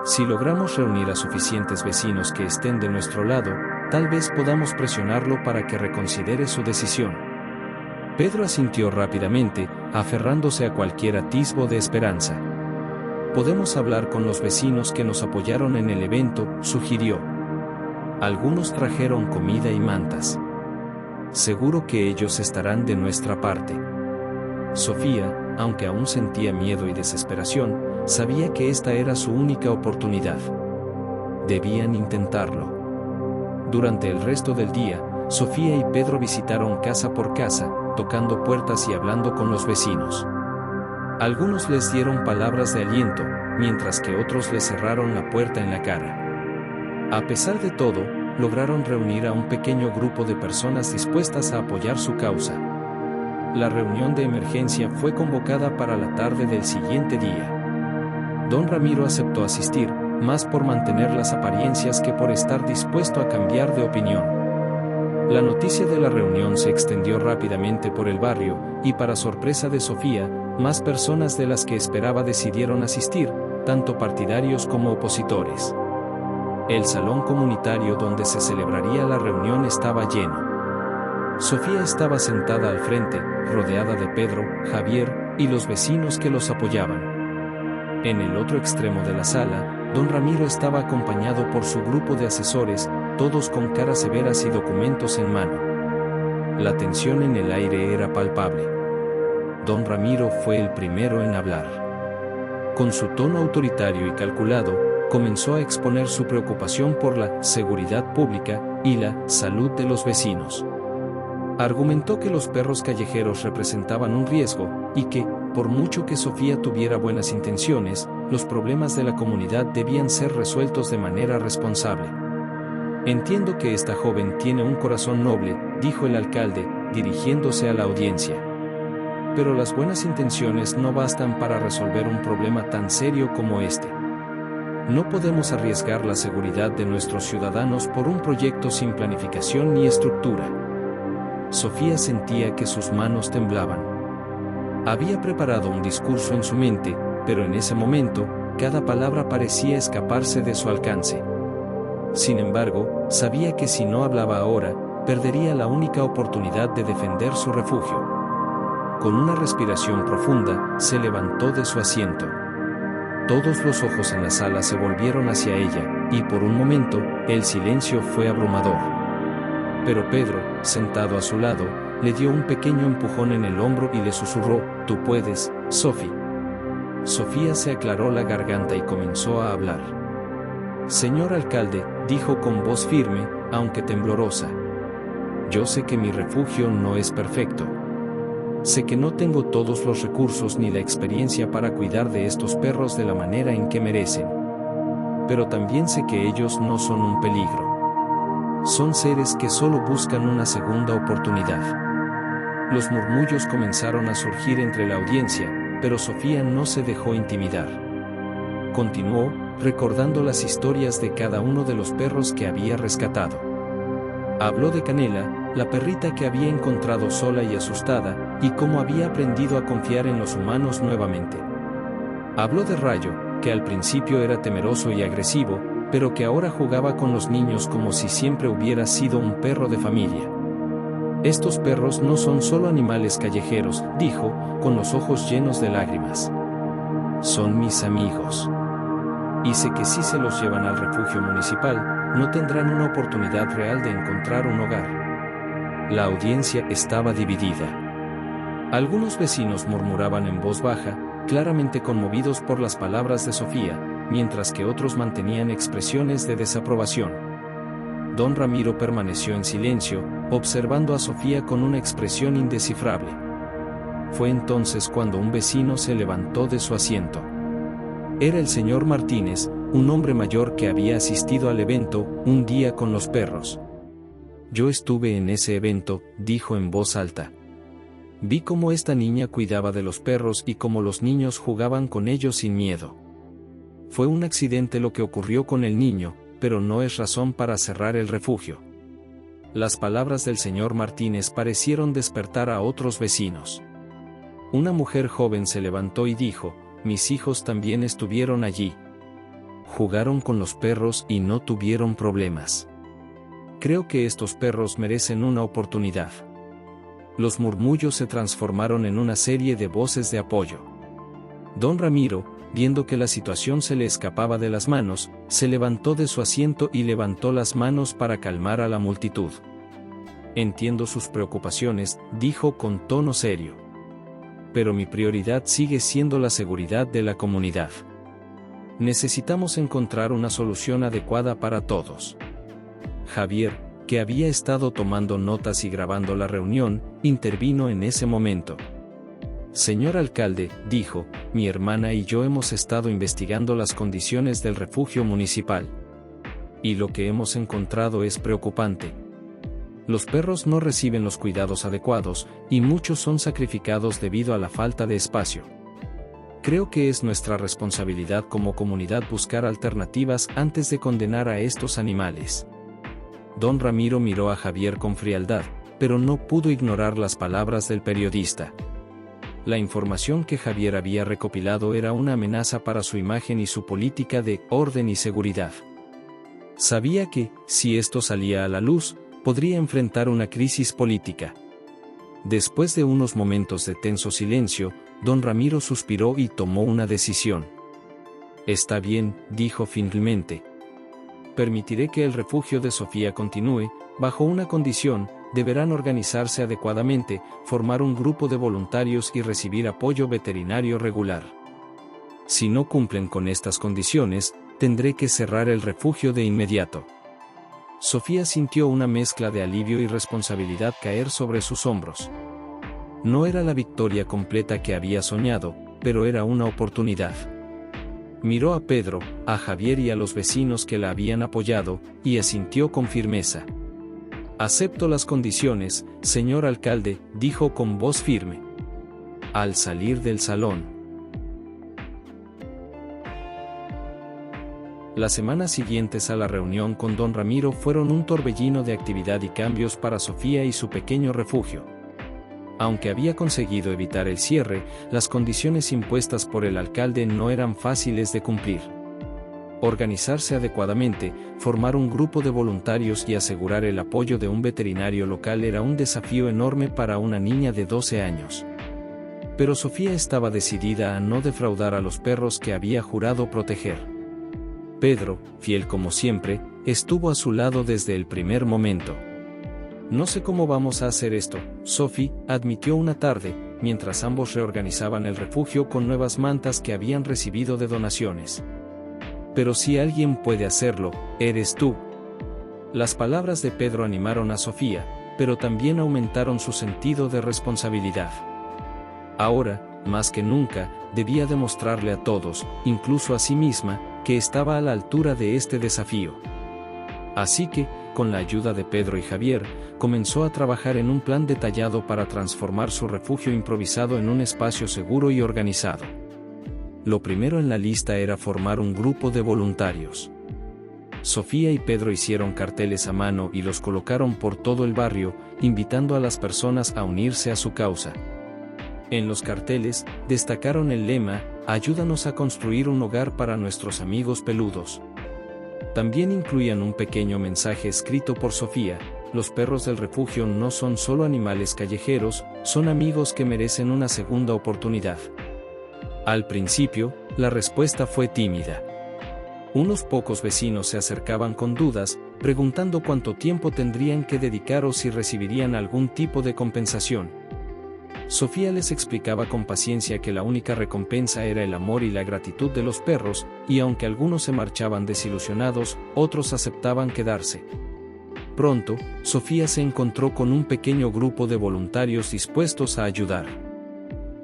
Si logramos reunir a suficientes vecinos que estén de nuestro lado, tal vez podamos presionarlo para que reconsidere su decisión. Pedro asintió rápidamente, aferrándose a cualquier atisbo de esperanza. Podemos hablar con los vecinos que nos apoyaron en el evento, sugirió. Algunos trajeron comida y mantas. Seguro que ellos estarán de nuestra parte. Sofía, aunque aún sentía miedo y desesperación, sabía que esta era su única oportunidad. Debían intentarlo. Durante el resto del día, Sofía y Pedro visitaron casa por casa, tocando puertas y hablando con los vecinos. Algunos les dieron palabras de aliento, mientras que otros les cerraron la puerta en la cara. A pesar de todo, lograron reunir a un pequeño grupo de personas dispuestas a apoyar su causa. La reunión de emergencia fue convocada para la tarde del siguiente día. Don Ramiro aceptó asistir, más por mantener las apariencias que por estar dispuesto a cambiar de opinión. La noticia de la reunión se extendió rápidamente por el barrio, y para sorpresa de Sofía, más personas de las que esperaba decidieron asistir, tanto partidarios como opositores. El salón comunitario donde se celebraría la reunión estaba lleno. Sofía estaba sentada al frente, rodeada de Pedro, Javier, y los vecinos que los apoyaban. En el otro extremo de la sala, don Ramiro estaba acompañado por su grupo de asesores, todos con caras severas y documentos en mano. La tensión en el aire era palpable. Don Ramiro fue el primero en hablar. Con su tono autoritario y calculado, comenzó a exponer su preocupación por la seguridad pública y la salud de los vecinos. Argumentó que los perros callejeros representaban un riesgo, y que, por mucho que Sofía tuviera buenas intenciones, los problemas de la comunidad debían ser resueltos de manera responsable. Entiendo que esta joven tiene un corazón noble, dijo el alcalde, dirigiéndose a la audiencia. Pero las buenas intenciones no bastan para resolver un problema tan serio como este. No podemos arriesgar la seguridad de nuestros ciudadanos por un proyecto sin planificación ni estructura. Sofía sentía que sus manos temblaban. Había preparado un discurso en su mente, pero en ese momento, cada palabra parecía escaparse de su alcance. Sin embargo, sabía que si no hablaba ahora, perdería la única oportunidad de defender su refugio. Con una respiración profunda, se levantó de su asiento. Todos los ojos en la sala se volvieron hacia ella, y por un momento, el silencio fue abrumador. Pero Pedro, sentado a su lado, le dio un pequeño empujón en el hombro y le susurró: «Tú puedes, Sophie». Sofía se aclaró la garganta y comenzó a hablar. «Señor alcalde», dijo con voz firme, aunque temblorosa. «Yo sé que mi refugio no es perfecto. Sé que no tengo todos los recursos ni la experiencia para cuidar de estos perros de la manera en que merecen. Pero también sé que ellos no son un peligro. Son seres que solo buscan una segunda oportunidad». Los murmullos comenzaron a surgir entre la audiencia, pero Sofía no se dejó intimidar. Continuó, recordando las historias de cada uno de los perros que había rescatado. Habló de Canela, la perrita que había encontrado sola y asustada, y cómo había aprendido a confiar en los humanos nuevamente. Habló de Rayo, que al principio era temeroso y agresivo, pero que ahora jugaba con los niños como si siempre hubiera sido un perro de familia. «Estos perros no son solo animales callejeros», dijo, con los ojos llenos de lágrimas. «Son mis amigos. Y sé que si se los llevan al refugio municipal, no tendrán una oportunidad real de encontrar un hogar». La audiencia estaba dividida. Algunos vecinos murmuraban en voz baja, claramente conmovidos por las palabras de Sofía, mientras que otros mantenían expresiones de desaprobación. Don Ramiro permaneció en silencio, observando a Sofía con una expresión indescifrable. Fue entonces cuando un vecino se levantó de su asiento. Era el señor Martínez, un hombre mayor que había asistido al evento, un día con los perros. Yo estuve en ese evento, dijo en voz alta. Vi cómo esta niña cuidaba de los perros y cómo los niños jugaban con ellos sin miedo. Fue un accidente lo que ocurrió con el niño, pero no es razón para cerrar el refugio. Las palabras del señor Martínez parecieron despertar a otros vecinos. Una mujer joven se levantó y dijo: mis hijos también estuvieron allí. Jugaron con los perros y no tuvieron problemas. Creo que estos perros merecen una oportunidad. Los murmullos se transformaron en una serie de voces de apoyo. Don Ramiro, viendo que la situación se le escapaba de las manos, se levantó de su asiento y levantó las manos para calmar a la multitud. Entiendo sus preocupaciones, dijo con tono serio. Pero mi prioridad sigue siendo la seguridad de la comunidad. Necesitamos encontrar una solución adecuada para todos. Javier, que había estado tomando notas y grabando la reunión, intervino en ese momento. Señor alcalde, dijo, mi hermana y yo hemos estado investigando las condiciones del refugio municipal. Y lo que hemos encontrado es preocupante. Los perros no reciben los cuidados adecuados, y muchos son sacrificados debido a la falta de espacio. Creo que es nuestra responsabilidad como comunidad buscar alternativas antes de condenar a estos animales. Don Ramiro miró a Javier con frialdad, pero no pudo ignorar las palabras del periodista. La información que Javier había recopilado era una amenaza para su imagen y su política de orden y seguridad. Sabía que, si esto salía a la luz, podría enfrentar una crisis política. Después de unos momentos de tenso silencio, don Ramiro suspiró y tomó una decisión. Está bien, dijo finalmente. Permitiré que el refugio de Sofía continúe, bajo una condición: deberán organizarse adecuadamente, formar un grupo de voluntarios y recibir apoyo veterinario regular. Si no cumplen con estas condiciones, tendré que cerrar el refugio de inmediato. Sofía sintió una mezcla de alivio y responsabilidad caer sobre sus hombros. No era la victoria completa que había soñado, pero era una oportunidad. Miró a Pedro, a Javier y a los vecinos que la habían apoyado, y asintió con firmeza. Acepto las condiciones, señor alcalde, dijo con voz firme. Al salir del salón. Las semanas siguientes a la reunión con don Ramiro fueron un torbellino de actividad y cambios para Sofía y su pequeño refugio. Aunque había conseguido evitar el cierre, las condiciones impuestas por el alcalde no eran fáciles de cumplir. Organizarse adecuadamente, formar un grupo de voluntarios y asegurar el apoyo de un veterinario local era un desafío enorme para una niña de 12 años. Pero Sofía estaba decidida a no defraudar a los perros que había jurado proteger. Pedro, fiel como siempre, estuvo a su lado desde el primer momento. No sé cómo vamos a hacer esto, Sophie, admitió una tarde, mientras ambos reorganizaban el refugio con nuevas mantas que habían recibido de donaciones. Pero si alguien puede hacerlo, eres tú. Las palabras de Pedro animaron a Sofía, pero también aumentaron su sentido de responsabilidad. Ahora, más que nunca, debía demostrarle a todos, incluso a sí misma, que estaba a la altura de este desafío. Así que, con la ayuda de Pedro y Javier, comenzó a trabajar en un plan detallado para transformar su refugio improvisado en un espacio seguro y organizado. Lo primero en la lista era formar un grupo de voluntarios. Sofía y Pedro hicieron carteles a mano y los colocaron por todo el barrio, invitando a las personas a unirse a su causa. En los carteles, destacaron el lema: ayúdanos a construir un hogar para nuestros amigos peludos. También incluían un pequeño mensaje escrito por Sofía: los perros del refugio no son solo animales callejeros, son amigos que merecen una segunda oportunidad. Al principio, la respuesta fue tímida. Unos pocos vecinos se acercaban con dudas, preguntando cuánto tiempo tendrían que dedicar o si recibirían algún tipo de compensación. Sofía les explicaba con paciencia que la única recompensa era el amor y la gratitud de los perros, y aunque algunos se marchaban desilusionados, otros aceptaban quedarse. Pronto, Sofía se encontró con un pequeño grupo de voluntarios dispuestos a ayudar.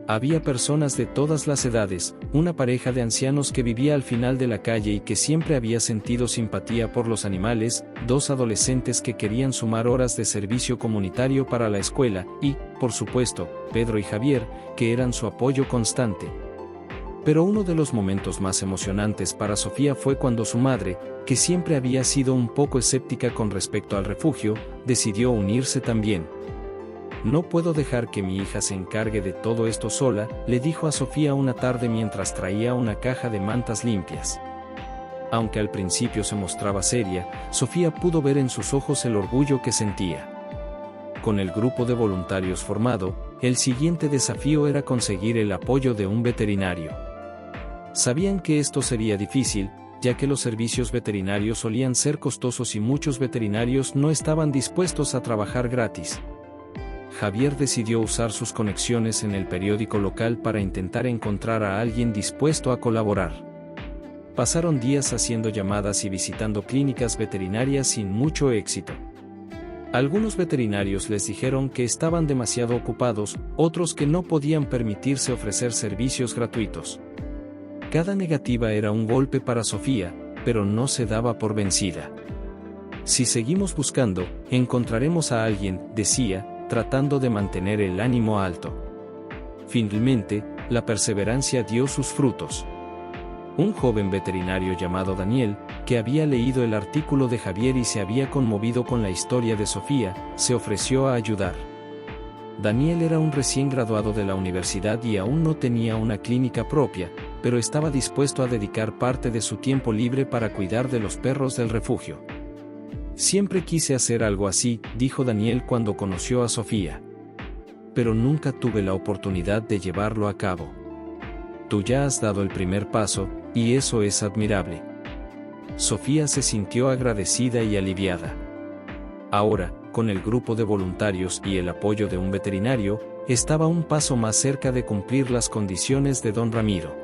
Había personas de todas las edades, una pareja de ancianos que vivía al final de la calle y que siempre había sentido simpatía por los animales, 2 adolescentes que querían sumar horas de servicio comunitario para la escuela, y, por supuesto, Pedro y Javier, que eran su apoyo constante. Pero uno de los momentos más emocionantes para Sofía fue cuando su madre, que siempre había sido un poco escéptica con respecto al refugio, decidió unirse también. «No puedo dejar que mi hija se encargue de todo esto sola», le dijo a Sofía una tarde mientras traía una caja de mantas limpias. Aunque al principio se mostraba seria, Sofía pudo ver en sus ojos el orgullo que sentía. Con el grupo de voluntarios formado, el siguiente desafío era conseguir el apoyo de un veterinario. Sabían que esto sería difícil, ya que los servicios veterinarios solían ser costosos y muchos veterinarios no estaban dispuestos a trabajar gratis. Javier decidió usar sus conexiones en el periódico local para intentar encontrar a alguien dispuesto a colaborar. Pasaron días haciendo llamadas y visitando clínicas veterinarias sin mucho éxito. Algunos veterinarios les dijeron que estaban demasiado ocupados, otros que no podían permitirse ofrecer servicios gratuitos. Cada negativa era un golpe para Sofía, pero no se daba por vencida. «Si seguimos buscando, encontraremos a alguien», decía, tratando de mantener el ánimo alto. Finalmente, la perseverancia dio sus frutos. Un joven veterinario llamado Daniel, que había leído el artículo de Javier y se había conmovido con la historia de Sofía, se ofreció a ayudar. Daniel era un recién graduado de la universidad y aún no tenía una clínica propia, pero estaba dispuesto a dedicar parte de su tiempo libre para cuidar de los perros del refugio. «Siempre quise hacer algo así», dijo Daniel cuando conoció a Sofía. «Pero nunca tuve la oportunidad de llevarlo a cabo. Tú ya has dado el primer paso, y eso es admirable». Sofía se sintió agradecida y aliviada. Ahora, con el grupo de voluntarios y el apoyo de un veterinario, estaba un paso más cerca de cumplir las condiciones de don Ramiro.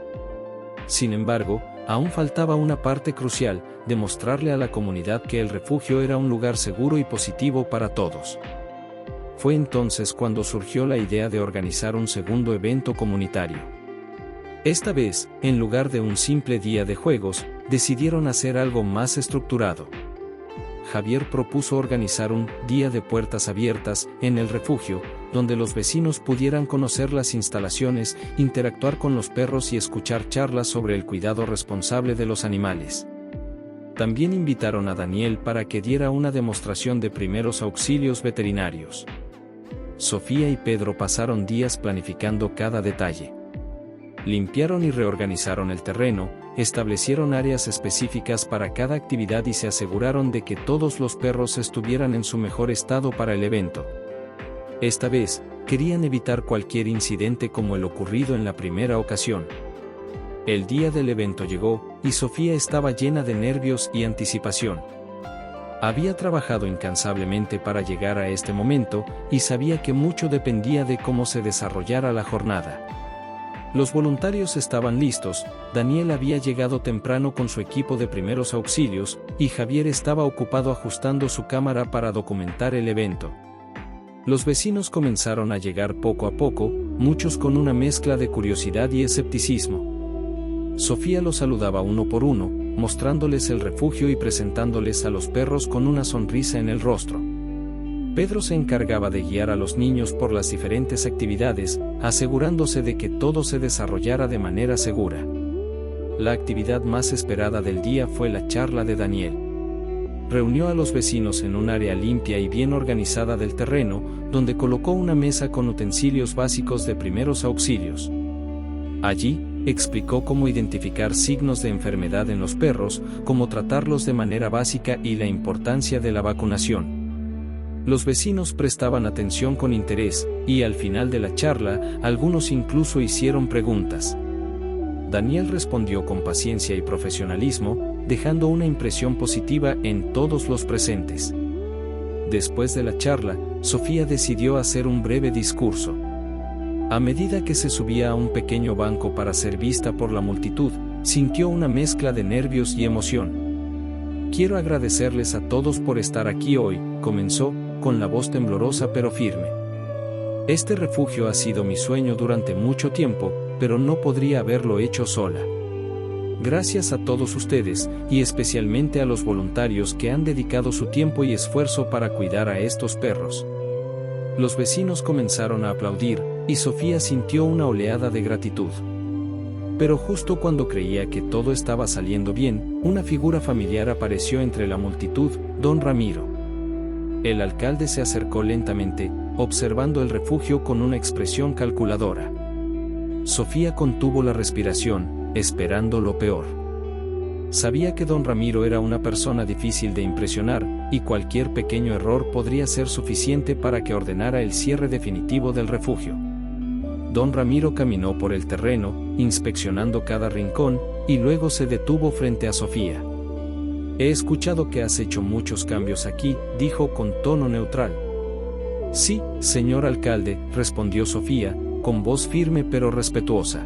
Sin embargo, aún faltaba una parte crucial: demostrarle a la comunidad que el refugio era un lugar seguro y positivo para todos. Fue entonces cuando surgió la idea de organizar un segundo evento comunitario. Esta vez, en lugar de un simple día de juegos, decidieron hacer algo más estructurado. Javier propuso organizar un «día de puertas abiertas» en el refugio, donde los vecinos pudieran conocer las instalaciones, interactuar con los perros y escuchar charlas sobre el cuidado responsable de los animales. También invitaron a Daniel para que diera una demostración de primeros auxilios veterinarios. Sofía y Pedro pasaron días planificando cada detalle. Limpiaron y reorganizaron el terreno, establecieron áreas específicas para cada actividad y se aseguraron de que todos los perros estuvieran en su mejor estado para el evento. Esta vez, querían evitar cualquier incidente como el ocurrido en la primera ocasión. El día del evento llegó, y Sofía estaba llena de nervios y anticipación. Había trabajado incansablemente para llegar a este momento, y sabía que mucho dependía de cómo se desarrollara la jornada. Los voluntarios estaban listos, Daniel había llegado temprano con su equipo de primeros auxilios, y Javier estaba ocupado ajustando su cámara para documentar el evento. Los vecinos comenzaron a llegar poco a poco, muchos con una mezcla de curiosidad y escepticismo. Sofía los saludaba uno por uno, mostrándoles el refugio y presentándoles a los perros con una sonrisa en el rostro. Pedro se encargaba de guiar a los niños por las diferentes actividades, asegurándose de que todo se desarrollara de manera segura. La actividad más esperada del día fue la charla de Daniel. Reunió a los vecinos en un área limpia y bien organizada del terreno, donde colocó una mesa con utensilios básicos de primeros auxilios. Allí, explicó cómo identificar signos de enfermedad en los perros, cómo tratarlos de manera básica y la importancia de la vacunación. Los vecinos prestaban atención con interés, y al final de la charla, algunos incluso hicieron preguntas. Daniel respondió con paciencia y profesionalismo, dejando una impresión positiva en todos los presentes. Después de la charla, Sofía decidió hacer un breve discurso. A medida que se subía a un pequeño banco para ser vista por la multitud, sintió una mezcla de nervios y emoción. «Quiero agradecerles a todos por estar aquí hoy», comenzó, con la voz temblorosa pero firme. Este refugio ha sido mi sueño durante mucho tiempo, pero no podría haberlo hecho sola. Gracias a todos ustedes, y especialmente a los voluntarios que han dedicado su tiempo y esfuerzo para cuidar a estos perros. Los vecinos comenzaron a aplaudir, y Sofía sintió una oleada de gratitud. Pero justo cuando creía que todo estaba saliendo bien, una figura familiar apareció entre la multitud, don Ramiro. El alcalde se acercó lentamente, observando el refugio con una expresión calculadora. Sofía contuvo la respiración, esperando lo peor. Sabía que don Ramiro era una persona difícil de impresionar, y cualquier pequeño error podría ser suficiente para que ordenara el cierre definitivo del refugio. Don Ramiro caminó por el terreno, inspeccionando cada rincón, y luego se detuvo frente a Sofía. He escuchado que has hecho muchos cambios aquí, dijo con tono neutral. Sí, señor alcalde, respondió Sofía, con voz firme pero respetuosa.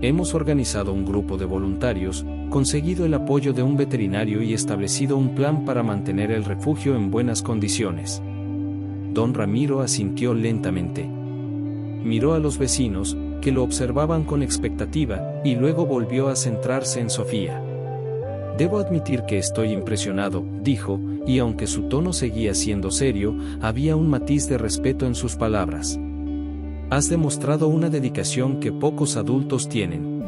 Hemos organizado un grupo de voluntarios, conseguido el apoyo de un veterinario y establecido un plan para mantener el refugio en buenas condiciones. Don Ramiro asintió lentamente. Miró a los vecinos, que lo observaban con expectativa, y luego volvió a centrarse en Sofía. Debo admitir que estoy impresionado, dijo, y aunque su tono seguía siendo serio, había un matiz de respeto en sus palabras. Has demostrado una dedicación que pocos adultos tienen.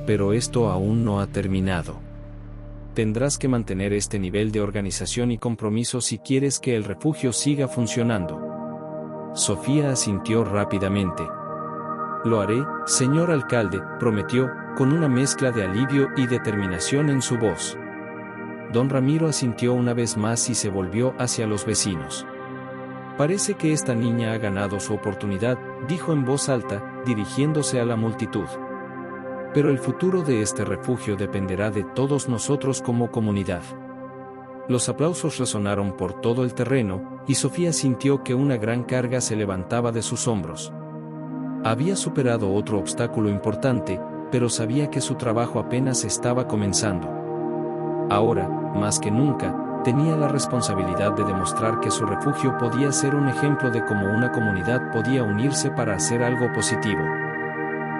Pero esto aún no ha terminado. Tendrás que mantener este nivel de organización y compromiso si quieres que el refugio siga funcionando. Sofía asintió rápidamente. Lo haré, señor alcalde, prometió, con una mezcla de alivio y determinación en su voz. Don Ramiro asintió una vez más y se volvió hacia los vecinos. Parece que esta niña ha ganado su oportunidad, dijo en voz alta, dirigiéndose a la multitud. Pero el futuro de este refugio dependerá de todos nosotros como comunidad. Los aplausos resonaron por todo el terreno, y Sofía sintió que una gran carga se levantaba de sus hombros. Había superado otro obstáculo importante, pero sabía que su trabajo apenas estaba comenzando. Ahora, más que nunca, tenía la responsabilidad de demostrar que su refugio podía ser un ejemplo de cómo una comunidad podía unirse para hacer algo positivo.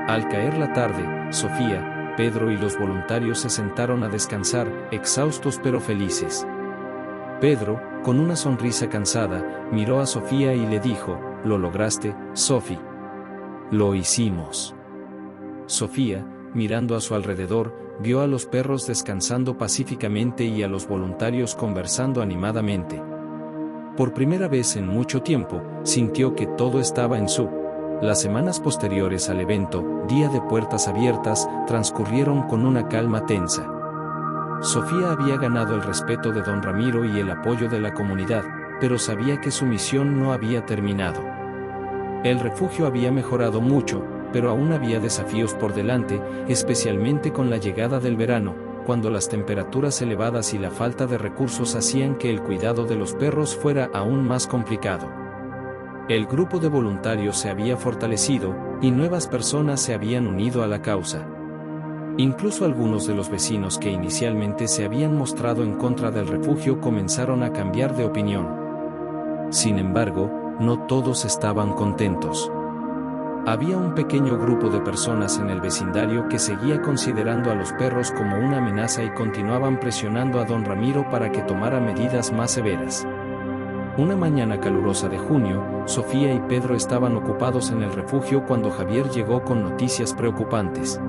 Al caer la tarde, Sofía, Pedro y los voluntarios se sentaron a descansar, exhaustos pero felices. Pedro, con una sonrisa cansada, miró a Sofía y le dijo, «Lo lograste, Sofi. Lo hicimos». Sofía, mirando a su alrededor, vio a los perros descansando pacíficamente y a los voluntarios conversando animadamente. Por primera vez en mucho tiempo, sintió que todo estaba en su. Las semanas posteriores al evento, día de puertas abiertas, transcurrieron con una calma tensa. Sofía había ganado el respeto de don Ramiro y el apoyo de la comunidad, pero sabía que su misión no había terminado. El refugio había mejorado mucho, pero aún había desafíos por delante, especialmente con la llegada del verano, cuando las temperaturas elevadas y la falta de recursos hacían que el cuidado de los perros fuera aún más complicado. El grupo de voluntarios se había fortalecido, y nuevas personas se habían unido a la causa. Incluso algunos de los vecinos que inicialmente se habían mostrado en contra del refugio comenzaron a cambiar de opinión. Sin embargo, no todos estaban contentos. Había un pequeño grupo de personas en el vecindario que seguía considerando a los perros como una amenaza y continuaban presionando a don Ramiro para que tomara medidas más severas. Una mañana calurosa de junio, Sofía y Pedro estaban ocupados en el refugio cuando Javier llegó con noticias preocupantes.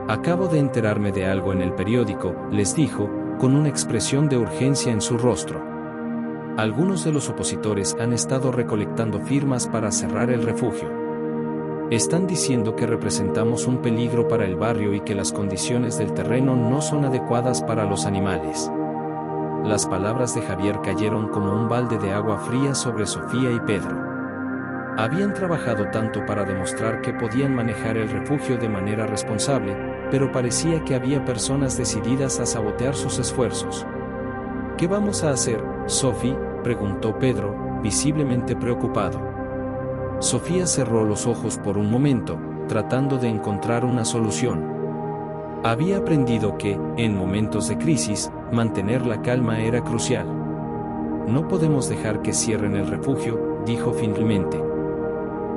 «Acabo de enterarme de algo en el periódico», les dijo, con una expresión de urgencia en su rostro. Algunos de los opositores han estado recolectando firmas para cerrar el refugio. Están diciendo que representamos un peligro para el barrio y que las condiciones del terreno no son adecuadas para los animales. Las palabras de Javier cayeron como un balde de agua fría sobre Sofía y Pedro. Habían trabajado tanto para demostrar que podían manejar el refugio de manera responsable, pero parecía que había personas decididas a sabotear sus esfuerzos. «¿Qué vamos a hacer, Sofi?», preguntó Pedro, visiblemente preocupado. Sofía cerró los ojos por un momento, tratando de encontrar una solución. Había aprendido que, en momentos de crisis, mantener la calma era crucial. «No podemos dejar que cierren el refugio», dijo finalmente.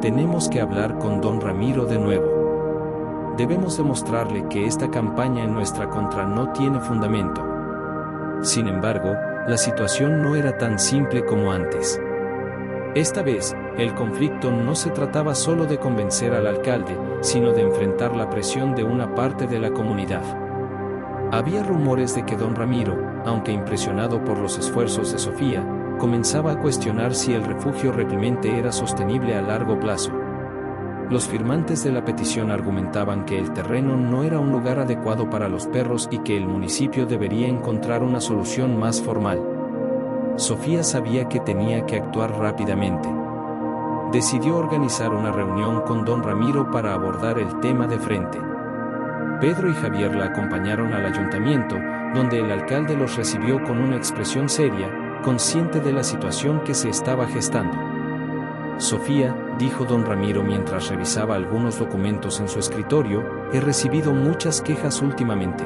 Tenemos que hablar con don Ramiro de nuevo. Debemos demostrarle que esta campaña en nuestra contra no tiene fundamento. Sin embargo, la situación no era tan simple como antes. Esta vez, el conflicto no se trataba solo de convencer al alcalde, sino de enfrentar la presión de una parte de la comunidad. Había rumores de que don Ramiro, aunque impresionado por los esfuerzos de Sofía, comenzaba a cuestionar si el refugio realmente era sostenible a largo plazo. Los firmantes de la petición argumentaban que el terreno no era un lugar adecuado para los perros y que el municipio debería encontrar una solución más formal. Sofía sabía que tenía que actuar rápidamente. Decidió organizar una reunión con don Ramiro para abordar el tema de frente. Pedro y Javier la acompañaron al ayuntamiento, donde el alcalde los recibió con una expresión seria, consciente de la situación que se estaba gestando. Sofía, dijo don Ramiro mientras revisaba algunos documentos en su escritorio, he recibido muchas quejas últimamente.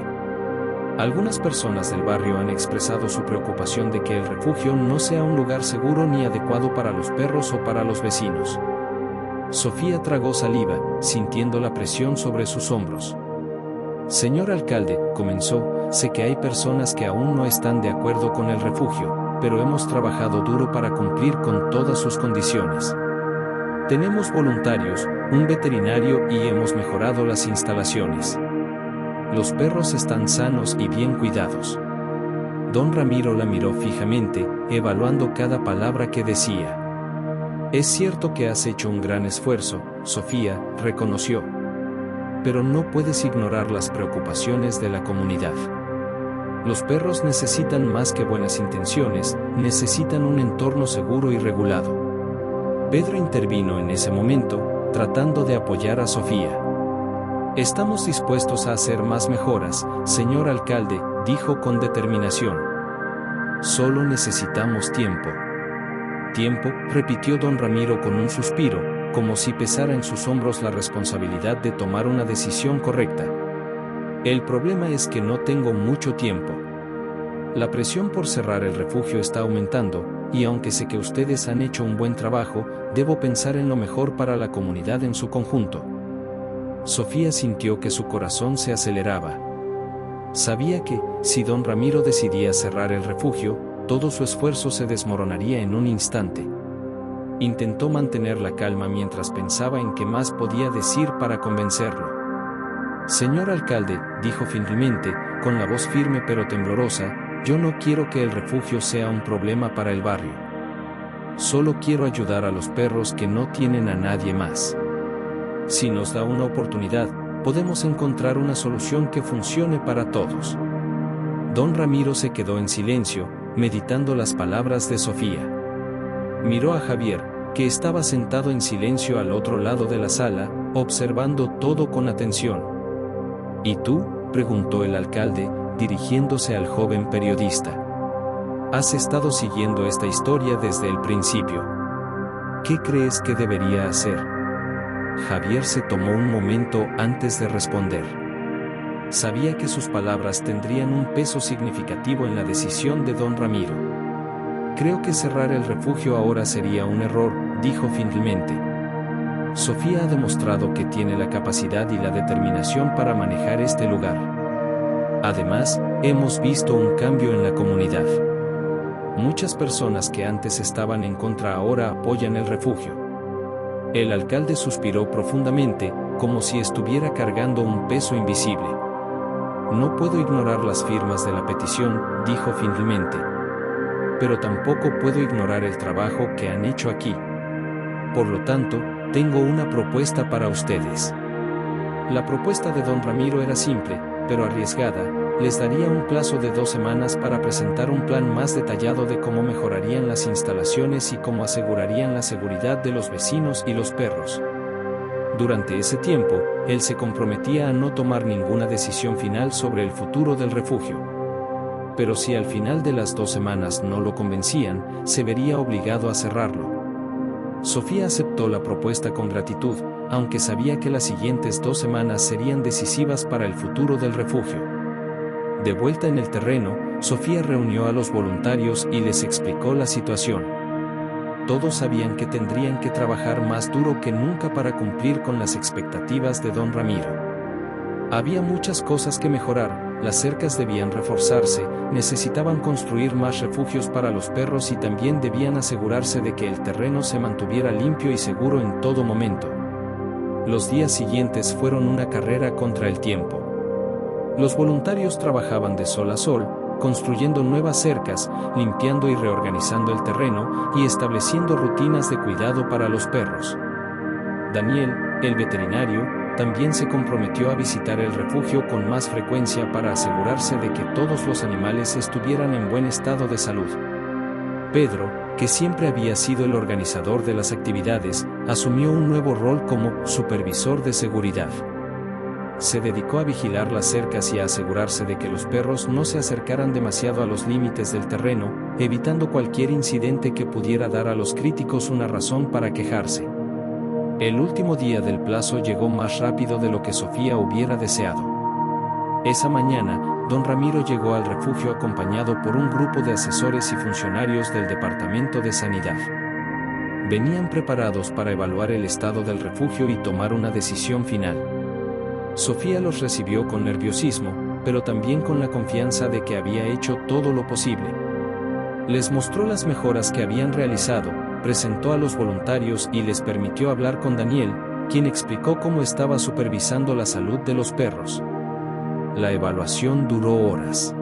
Algunas personas del barrio han expresado su preocupación de que el refugio no sea un lugar seguro ni adecuado para los perros o para los vecinos. Sofía tragó saliva, sintiendo la presión sobre sus hombros. Señor alcalde, comenzó, sé que hay personas que aún no están de acuerdo con el refugio, pero hemos trabajado duro para cumplir con todas sus condiciones. Tenemos voluntarios, un veterinario y hemos mejorado las instalaciones. Los perros están sanos y bien cuidados. Don Ramiro la miró fijamente, evaluando cada palabra que decía. Es cierto que has hecho un gran esfuerzo, Sofía, reconoció. Pero no puedes ignorar las preocupaciones de la comunidad. Los perros necesitan más que buenas intenciones, necesitan un entorno seguro y regulado. Pedro intervino en ese momento, tratando de apoyar a Sofía. Estamos dispuestos a hacer más mejoras, señor alcalde, dijo con determinación. Solo necesitamos tiempo. Tiempo, repitió don Ramiro con un suspiro, como si pesara en sus hombros la responsabilidad de tomar una decisión correcta. El problema es que no tengo mucho tiempo. La presión por cerrar el refugio está aumentando, y aunque sé que ustedes han hecho un buen trabajo, debo pensar en lo mejor para la comunidad en su conjunto. Sofía sintió que su corazón se aceleraba. Sabía que, si don Ramiro decidía cerrar el refugio, todo su esfuerzo se desmoronaría en un instante. Intentó mantener la calma mientras pensaba en qué más podía decir para convencerlo. Señor alcalde, dijo finalmente, con la voz firme pero temblorosa, yo no quiero que el refugio sea un problema para el barrio. Solo quiero ayudar a los perros que no tienen a nadie más. Si nos da una oportunidad, podemos encontrar una solución que funcione para todos. Don Ramiro se quedó en silencio, meditando las palabras de Sofía. Miró a Javier, que estaba sentado en silencio al otro lado de la sala, observando todo con atención. ¿Y tú?, preguntó el alcalde, dirigiéndose al joven periodista. Has estado siguiendo esta historia desde el principio. ¿Qué crees que debería hacer? Javier se tomó un momento antes de responder. Sabía que sus palabras tendrían un peso significativo en la decisión de don Ramiro. Creo que cerrar el refugio ahora sería un error, dijo finalmente. Sofía ha demostrado que tiene la capacidad y la determinación para manejar este lugar. Además, hemos visto un cambio en la comunidad. Muchas personas que antes estaban en contra ahora apoyan el refugio. El alcalde suspiró profundamente, como si estuviera cargando un peso invisible. No puedo ignorar las firmas de la petición, dijo finalmente. Pero tampoco puedo ignorar el trabajo que han hecho aquí. Por lo tanto, tengo una propuesta para ustedes. La propuesta de don Ramiro era simple, pero arriesgada. Les daría un plazo de 2 semanas para presentar un plan más detallado de cómo mejorarían las instalaciones y cómo asegurarían la seguridad de los vecinos y los perros. Durante ese tiempo, él se comprometía a no tomar ninguna decisión final sobre el futuro del refugio. Pero si al final de las 2 semanas no lo convencían, se vería obligado a cerrarlo. Sofía aceptó la propuesta con gratitud, aunque sabía que las siguientes 2 semanas serían decisivas para el futuro del refugio. De vuelta en el terreno, Sofía reunió a los voluntarios y les explicó la situación. todos sabían que tendrían que trabajar más duro que nunca para cumplir con las expectativas de don Ramiro. Había muchas cosas que mejorar, las cercas debían reforzarse, necesitaban construir más refugios para los perros y también debían asegurarse de que el terreno se mantuviera limpio y seguro en todo momento. Los días siguientes fueron una carrera contra el tiempo. Los voluntarios trabajaban de sol a sol, construyendo nuevas cercas, limpiando y reorganizando el terreno y estableciendo rutinas de cuidado para los perros. Daniel, el veterinario, también se comprometió a visitar el refugio con más frecuencia para asegurarse de que todos los animales estuvieran en buen estado de salud. Pedro, que siempre había sido el organizador de las actividades, asumió un nuevo rol como supervisor de seguridad. Se dedicó a vigilar las cercas y a asegurarse de que los perros no se acercaran demasiado a los límites del terreno, evitando cualquier incidente que pudiera dar a los críticos una razón para quejarse. El último día del plazo llegó más rápido de lo que Sofía hubiera deseado. Esa mañana, don Ramiro llegó al refugio acompañado por un grupo de asesores y funcionarios del Departamento de Sanidad. Venían preparados para evaluar el estado del refugio y tomar una decisión final. Sofía los recibió con nerviosismo, pero también con la confianza de que había hecho todo lo posible. Les mostró las mejoras que habían realizado, presentó a los voluntarios y les permitió hablar con Daniel, quien explicó cómo estaba supervisando la salud de los perros. La evaluación duró horas.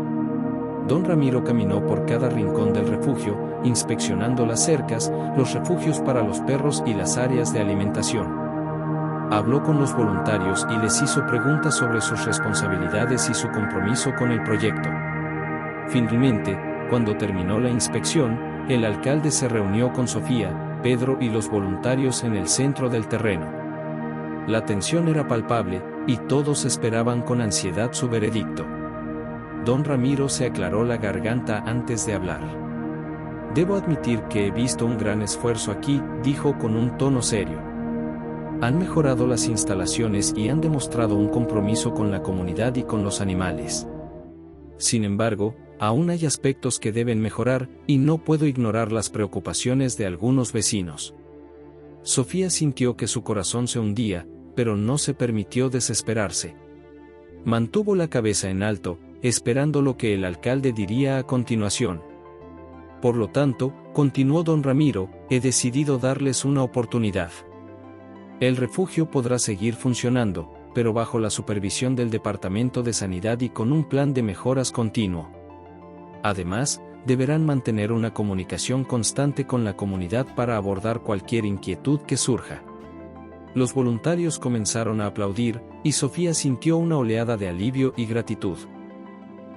Don Ramiro caminó por cada rincón del refugio, inspeccionando las cercas, los refugios para los perros y las áreas de alimentación. Habló con los voluntarios y les hizo preguntas sobre sus responsabilidades y su compromiso con el proyecto. Finalmente, cuando terminó la inspección, el alcalde se reunió con Sofía, Pedro y los voluntarios en el centro del terreno. La tensión era palpable, y todos esperaban con ansiedad su veredicto. Don Ramiro se aclaró la garganta antes de hablar. Debo admitir que he visto un gran esfuerzo aquí, dijo con un tono serio. Han mejorado las instalaciones y han demostrado un compromiso con la comunidad y con los animales. Sin embargo, aún hay aspectos que deben mejorar, y no puedo ignorar las preocupaciones de algunos vecinos. Sofía sintió que su corazón se hundía, pero no se permitió desesperarse. Mantuvo la cabeza en alto, esperando lo que el alcalde diría a continuación. Por lo tanto, continuó don Ramiro, he decidido darles una oportunidad. El refugio podrá seguir funcionando, pero bajo la supervisión del Departamento de Sanidad y con un plan de mejoras continuo. Además, deberán mantener una comunicación constante con la comunidad para abordar cualquier inquietud que surja. Los voluntarios comenzaron a aplaudir, y Sofía sintió una oleada de alivio y gratitud.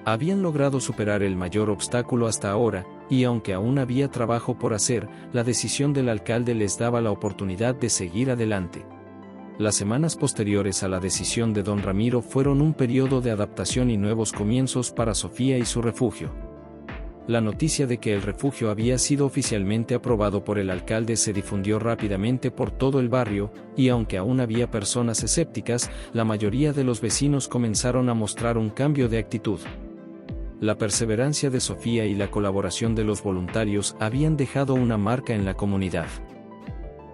Habían logrado superar el mayor obstáculo hasta ahora, y aunque aún había trabajo por hacer, la decisión del alcalde les daba la oportunidad de seguir adelante. Las semanas posteriores a la decisión de don Ramiro fueron un periodo de adaptación y nuevos comienzos para Sofía y su refugio. La noticia de que el refugio había sido oficialmente aprobado por el alcalde se difundió rápidamente por todo el barrio, y aunque aún había personas escépticas, la mayoría de los vecinos comenzaron a mostrar un cambio de actitud. La perseverancia de Sofía y la colaboración de los voluntarios habían dejado una marca en la comunidad.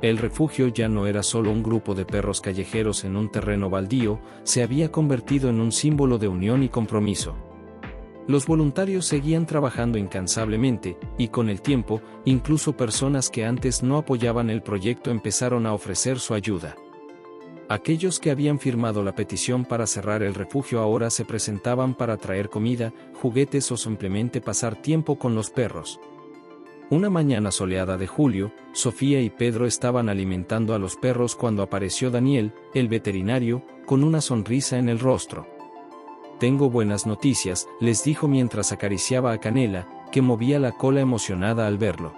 El refugio ya no era solo un grupo de perros callejeros en un terreno baldío, se había convertido en un símbolo de unión y compromiso. Los voluntarios seguían trabajando incansablemente, y con el tiempo, incluso personas que antes no apoyaban el proyecto empezaron a ofrecer su ayuda. Aquellos que habían firmado la petición para cerrar el refugio ahora se presentaban para traer comida, juguetes o simplemente pasar tiempo con los perros. Una mañana soleada de julio, Sofía y Pedro estaban alimentando a los perros cuando apareció Daniel, el veterinario, con una sonrisa en el rostro. Tengo buenas noticias, les dijo mientras acariciaba a Canela, que movía la cola emocionada al verlo.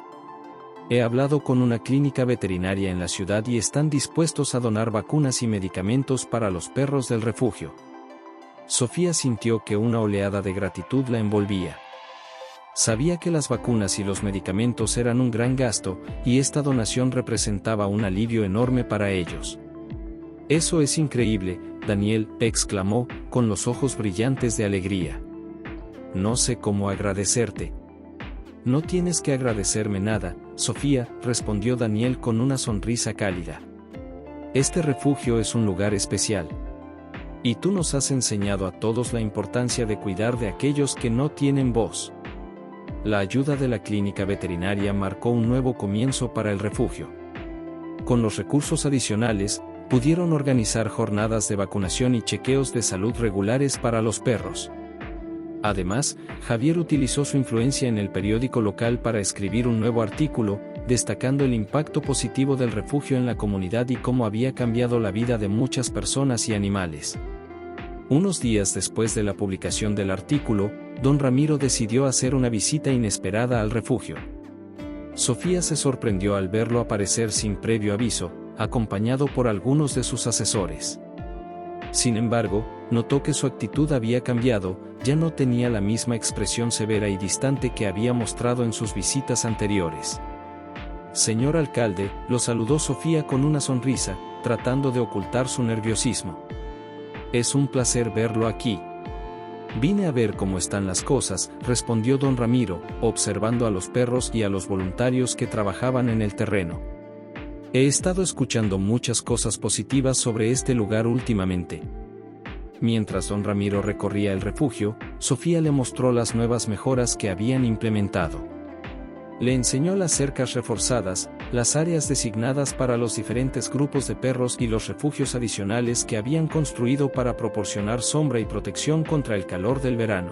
He hablado con una clínica veterinaria en la ciudad y están dispuestos a donar vacunas y medicamentos para los perros del refugio. Sofía sintió que una oleada de gratitud la envolvía. Sabía que las vacunas y los medicamentos eran un gran gasto, y esta donación representaba un alivio enorme para ellos. Eso es increíble, Daniel, exclamó, con los ojos brillantes de alegría. No sé cómo agradecerte. No tienes que agradecerme nada, Sofía, respondió Daniel con una sonrisa cálida. Este refugio es un lugar especial. Y tú nos has enseñado a todos la importancia de cuidar de aquellos que no tienen voz. La ayuda de la clínica veterinaria marcó un nuevo comienzo para el refugio. Con los recursos adicionales, pudieron organizar jornadas de vacunación y chequeos de salud regulares para los perros. Además, Javier utilizó su influencia en el periódico local para escribir un nuevo artículo, destacando el impacto positivo del refugio en la comunidad y cómo había cambiado la vida de muchas personas y animales. Unos días después de la publicación del artículo, don Ramiro decidió hacer una visita inesperada al refugio. Sofía se sorprendió al verlo aparecer sin previo aviso, acompañado por algunos de sus asesores. Sin embargo, notó que su actitud había cambiado, ya no tenía la misma expresión severa y distante que había mostrado en sus visitas anteriores. Señor alcalde, lo saludó Sofía con una sonrisa, tratando de ocultar su nerviosismo. Es un placer verlo aquí. Vine a ver cómo están las cosas, respondió don Ramiro, observando a los perros y a los voluntarios que trabajaban en el terreno. He estado escuchando muchas cosas positivas sobre este lugar últimamente. Mientras don Ramiro recorría el refugio, Sofía le mostró las nuevas mejoras que habían implementado. Le enseñó las cercas reforzadas, las áreas designadas para los diferentes grupos de perros y los refugios adicionales que habían construido para proporcionar sombra y protección contra el calor del verano.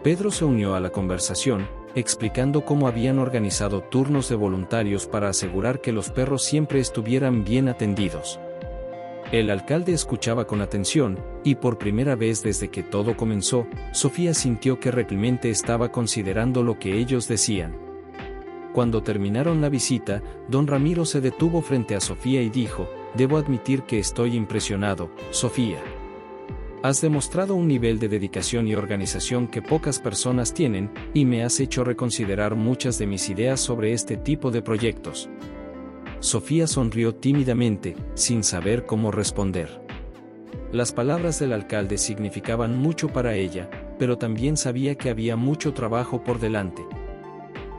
Pedro se unió a la conversación, explicando cómo habían organizado turnos de voluntarios para asegurar que los perros siempre estuvieran bien atendidos. El alcalde escuchaba con atención, y por primera vez desde que todo comenzó, Sofía sintió que realmente estaba considerando lo que ellos decían. Cuando terminaron la visita, don Ramiro se detuvo frente a Sofía y dijo: «Debo admitir que estoy impresionado, Sofía. Has demostrado un nivel de dedicación y organización que pocas personas tienen, y me has hecho reconsiderar muchas de mis ideas sobre este tipo de proyectos». Sofía sonrió tímidamente, sin saber cómo responder. Las palabras del alcalde significaban mucho para ella, pero también sabía que había mucho trabajo por delante.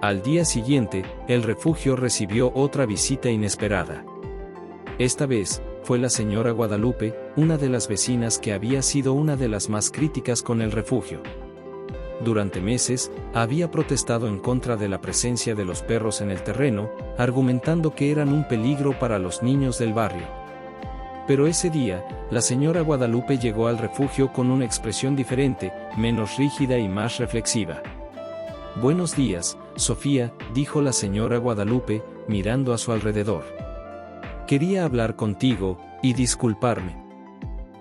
Al día siguiente, el refugio recibió otra visita inesperada. Esta vez, fue la señora Guadalupe, una de las vecinas que había sido una de las más críticas con el refugio. Durante meses, había protestado en contra de la presencia de los perros en el terreno, argumentando que eran un peligro para los niños del barrio. Pero ese día, la señora Guadalupe llegó al refugio con una expresión diferente, menos rígida y más reflexiva. «Buenos días, Sofía», dijo la señora Guadalupe, mirando a su alrededor. «Quería hablar contigo, y disculparme».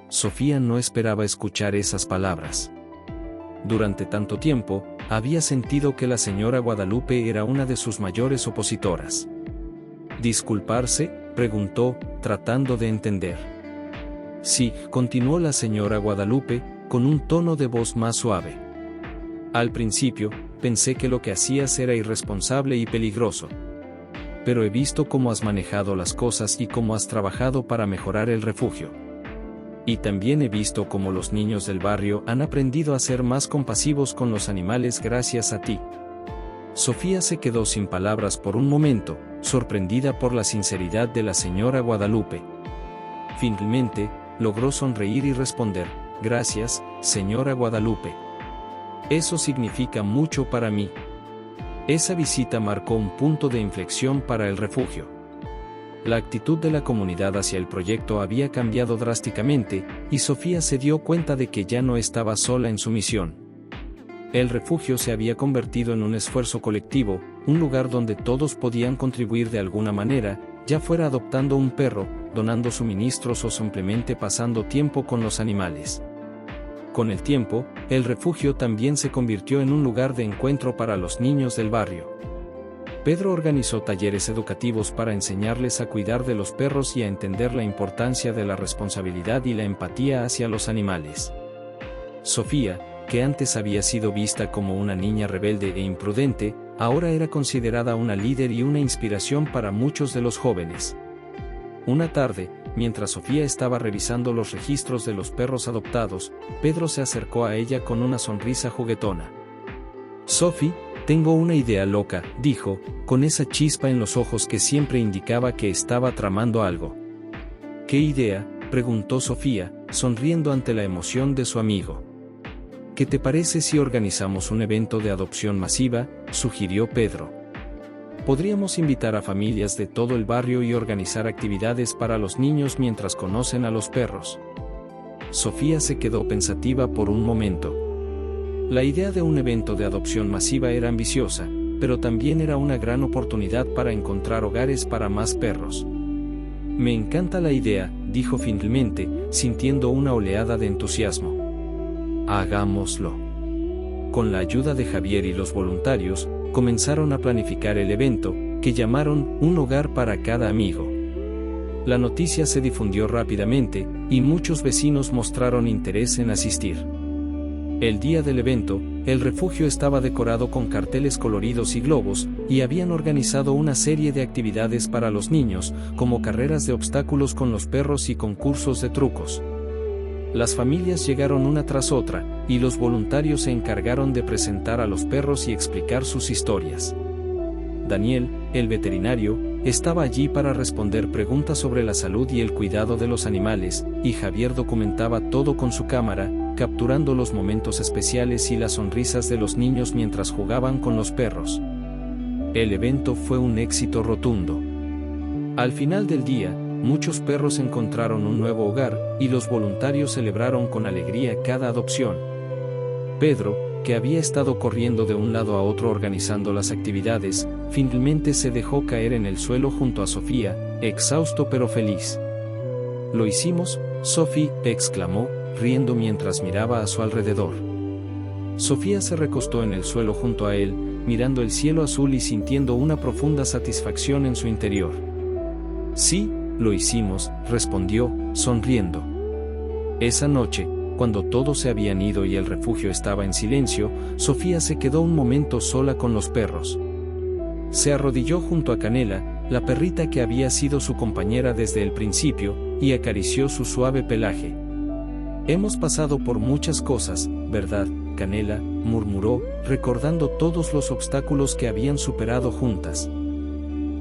Sofía no esperaba escuchar esas palabras. Durante tanto tiempo, había sentido que la señora Guadalupe era una de sus mayores opositoras. «¿Disculparse?», preguntó, tratando de entender. «Sí», continuó la señora Guadalupe, con un tono de voz más suave. «Al principio, pensé que lo que hacías era irresponsable y peligroso. Pero he visto cómo has manejado las cosas y cómo has trabajado para mejorar el refugio. Y también he visto cómo los niños del barrio han aprendido a ser más compasivos con los animales gracias a ti». Sofía se quedó sin palabras por un momento, sorprendida por la sinceridad de la señora Guadalupe. Finalmente, logró sonreír y responder: «Gracias, señora Guadalupe. Eso significa mucho para mí». Esa visita marcó un punto de inflexión para el refugio. La actitud de la comunidad hacia el proyecto había cambiado drásticamente, y Sofía se dio cuenta de que ya no estaba sola en su misión. El refugio se había convertido en un esfuerzo colectivo, un lugar donde todos podían contribuir de alguna manera, ya fuera adoptando un perro, donando suministros o simplemente pasando tiempo con los animales. Con el tiempo, el refugio también se convirtió en un lugar de encuentro para los niños del barrio. Pedro organizó talleres educativos para enseñarles a cuidar de los perros y a entender la importancia de la responsabilidad y la empatía hacia los animales. Sofía, que antes había sido vista como una niña rebelde e imprudente, ahora era considerada una líder y una inspiración para muchos de los jóvenes. Una tarde, mientras Sofía estaba revisando los registros de los perros adoptados, Pedro se acercó a ella con una sonrisa juguetona. «Sophie, Tengo una idea loca, dijo, con esa chispa en los ojos que siempre indicaba que estaba tramando algo. ¿Qué idea?, preguntó Sofía, sonriendo ante la emoción de su amigo. ¿Qué te parece si organizamos un evento de adopción masiva?, sugirió Pedro. Podríamos invitar a familias de todo el barrio y organizar actividades para los niños mientras conocen a los perros. Sofía se quedó pensativa por un momento. La idea de un evento de adopción masiva era ambiciosa, pero también era una gran oportunidad para encontrar hogares para más perros. Me encanta la idea, dijo finalmente, sintiendo una oleada de entusiasmo. Hagámoslo. Con la ayuda de Javier y los voluntarios, comenzaron a planificar el evento, que llamaron Un hogar para cada amigo. La noticia se difundió rápidamente, y muchos vecinos mostraron interés en asistir. El día del evento, el refugio estaba decorado con carteles coloridos y globos, y habían organizado una serie de actividades para los niños, como carreras de obstáculos con los perros y concursos de trucos. Las familias llegaron una tras otra, y los voluntarios se encargaron de presentar a los perros y explicar sus historias. Daniel, el veterinario, estaba allí para responder preguntas sobre la salud y el cuidado de los animales, y Javier documentaba todo con su cámara, capturando los momentos especiales y las sonrisas de los niños mientras jugaban con los perros. El evento fue un éxito rotundo. Al final del día, muchos perros encontraron un nuevo hogar, y los voluntarios celebraron con alegría cada adopción. Pedro, que había estado corriendo de un lado a otro organizando las actividades, finalmente se dejó caer en el suelo junto a Sofía, exhausto pero feliz. «Lo hicimos», Sophie exclamó, riendo mientras miraba a su alrededor. Sofía se recostó en el suelo junto a él, mirando el cielo azul y sintiendo una profunda satisfacción en su interior. «Sí, lo hicimos», respondió, sonriendo. Esa noche, cuando todos se habían ido y el refugio estaba en silencio, Sofía se quedó un momento sola con los perros. Se arrodilló junto a Canela, la perrita que había sido su compañera desde el principio, y acarició su suave pelaje. «Hemos pasado por muchas cosas, ¿verdad, Canela?», murmuró, recordando todos los obstáculos que habían superado juntas.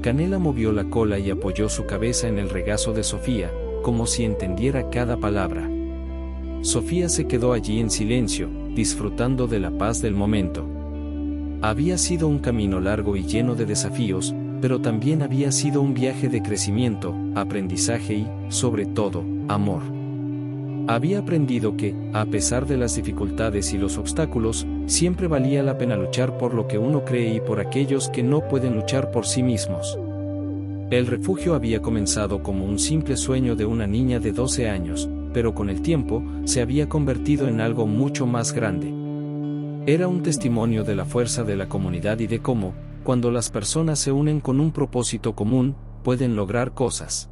Canela movió la cola y apoyó su cabeza en el regazo de Sofía, como si entendiera cada palabra. Sofía se quedó allí en silencio, disfrutando de la paz del momento. Había sido un camino largo y lleno de desafíos, pero también había sido un viaje de crecimiento, aprendizaje y, sobre todo, amor. Había aprendido que, a pesar de las dificultades y los obstáculos, siempre valía la pena luchar por lo que uno cree y por aquellos que no pueden luchar por sí mismos. El refugio había comenzado como un simple sueño de una niña de 12 años, pero con el tiempo, se había convertido en algo mucho más grande. Era un testimonio de la fuerza de la comunidad y de cómo, cuando las personas se unen con un propósito común, pueden lograr cosas.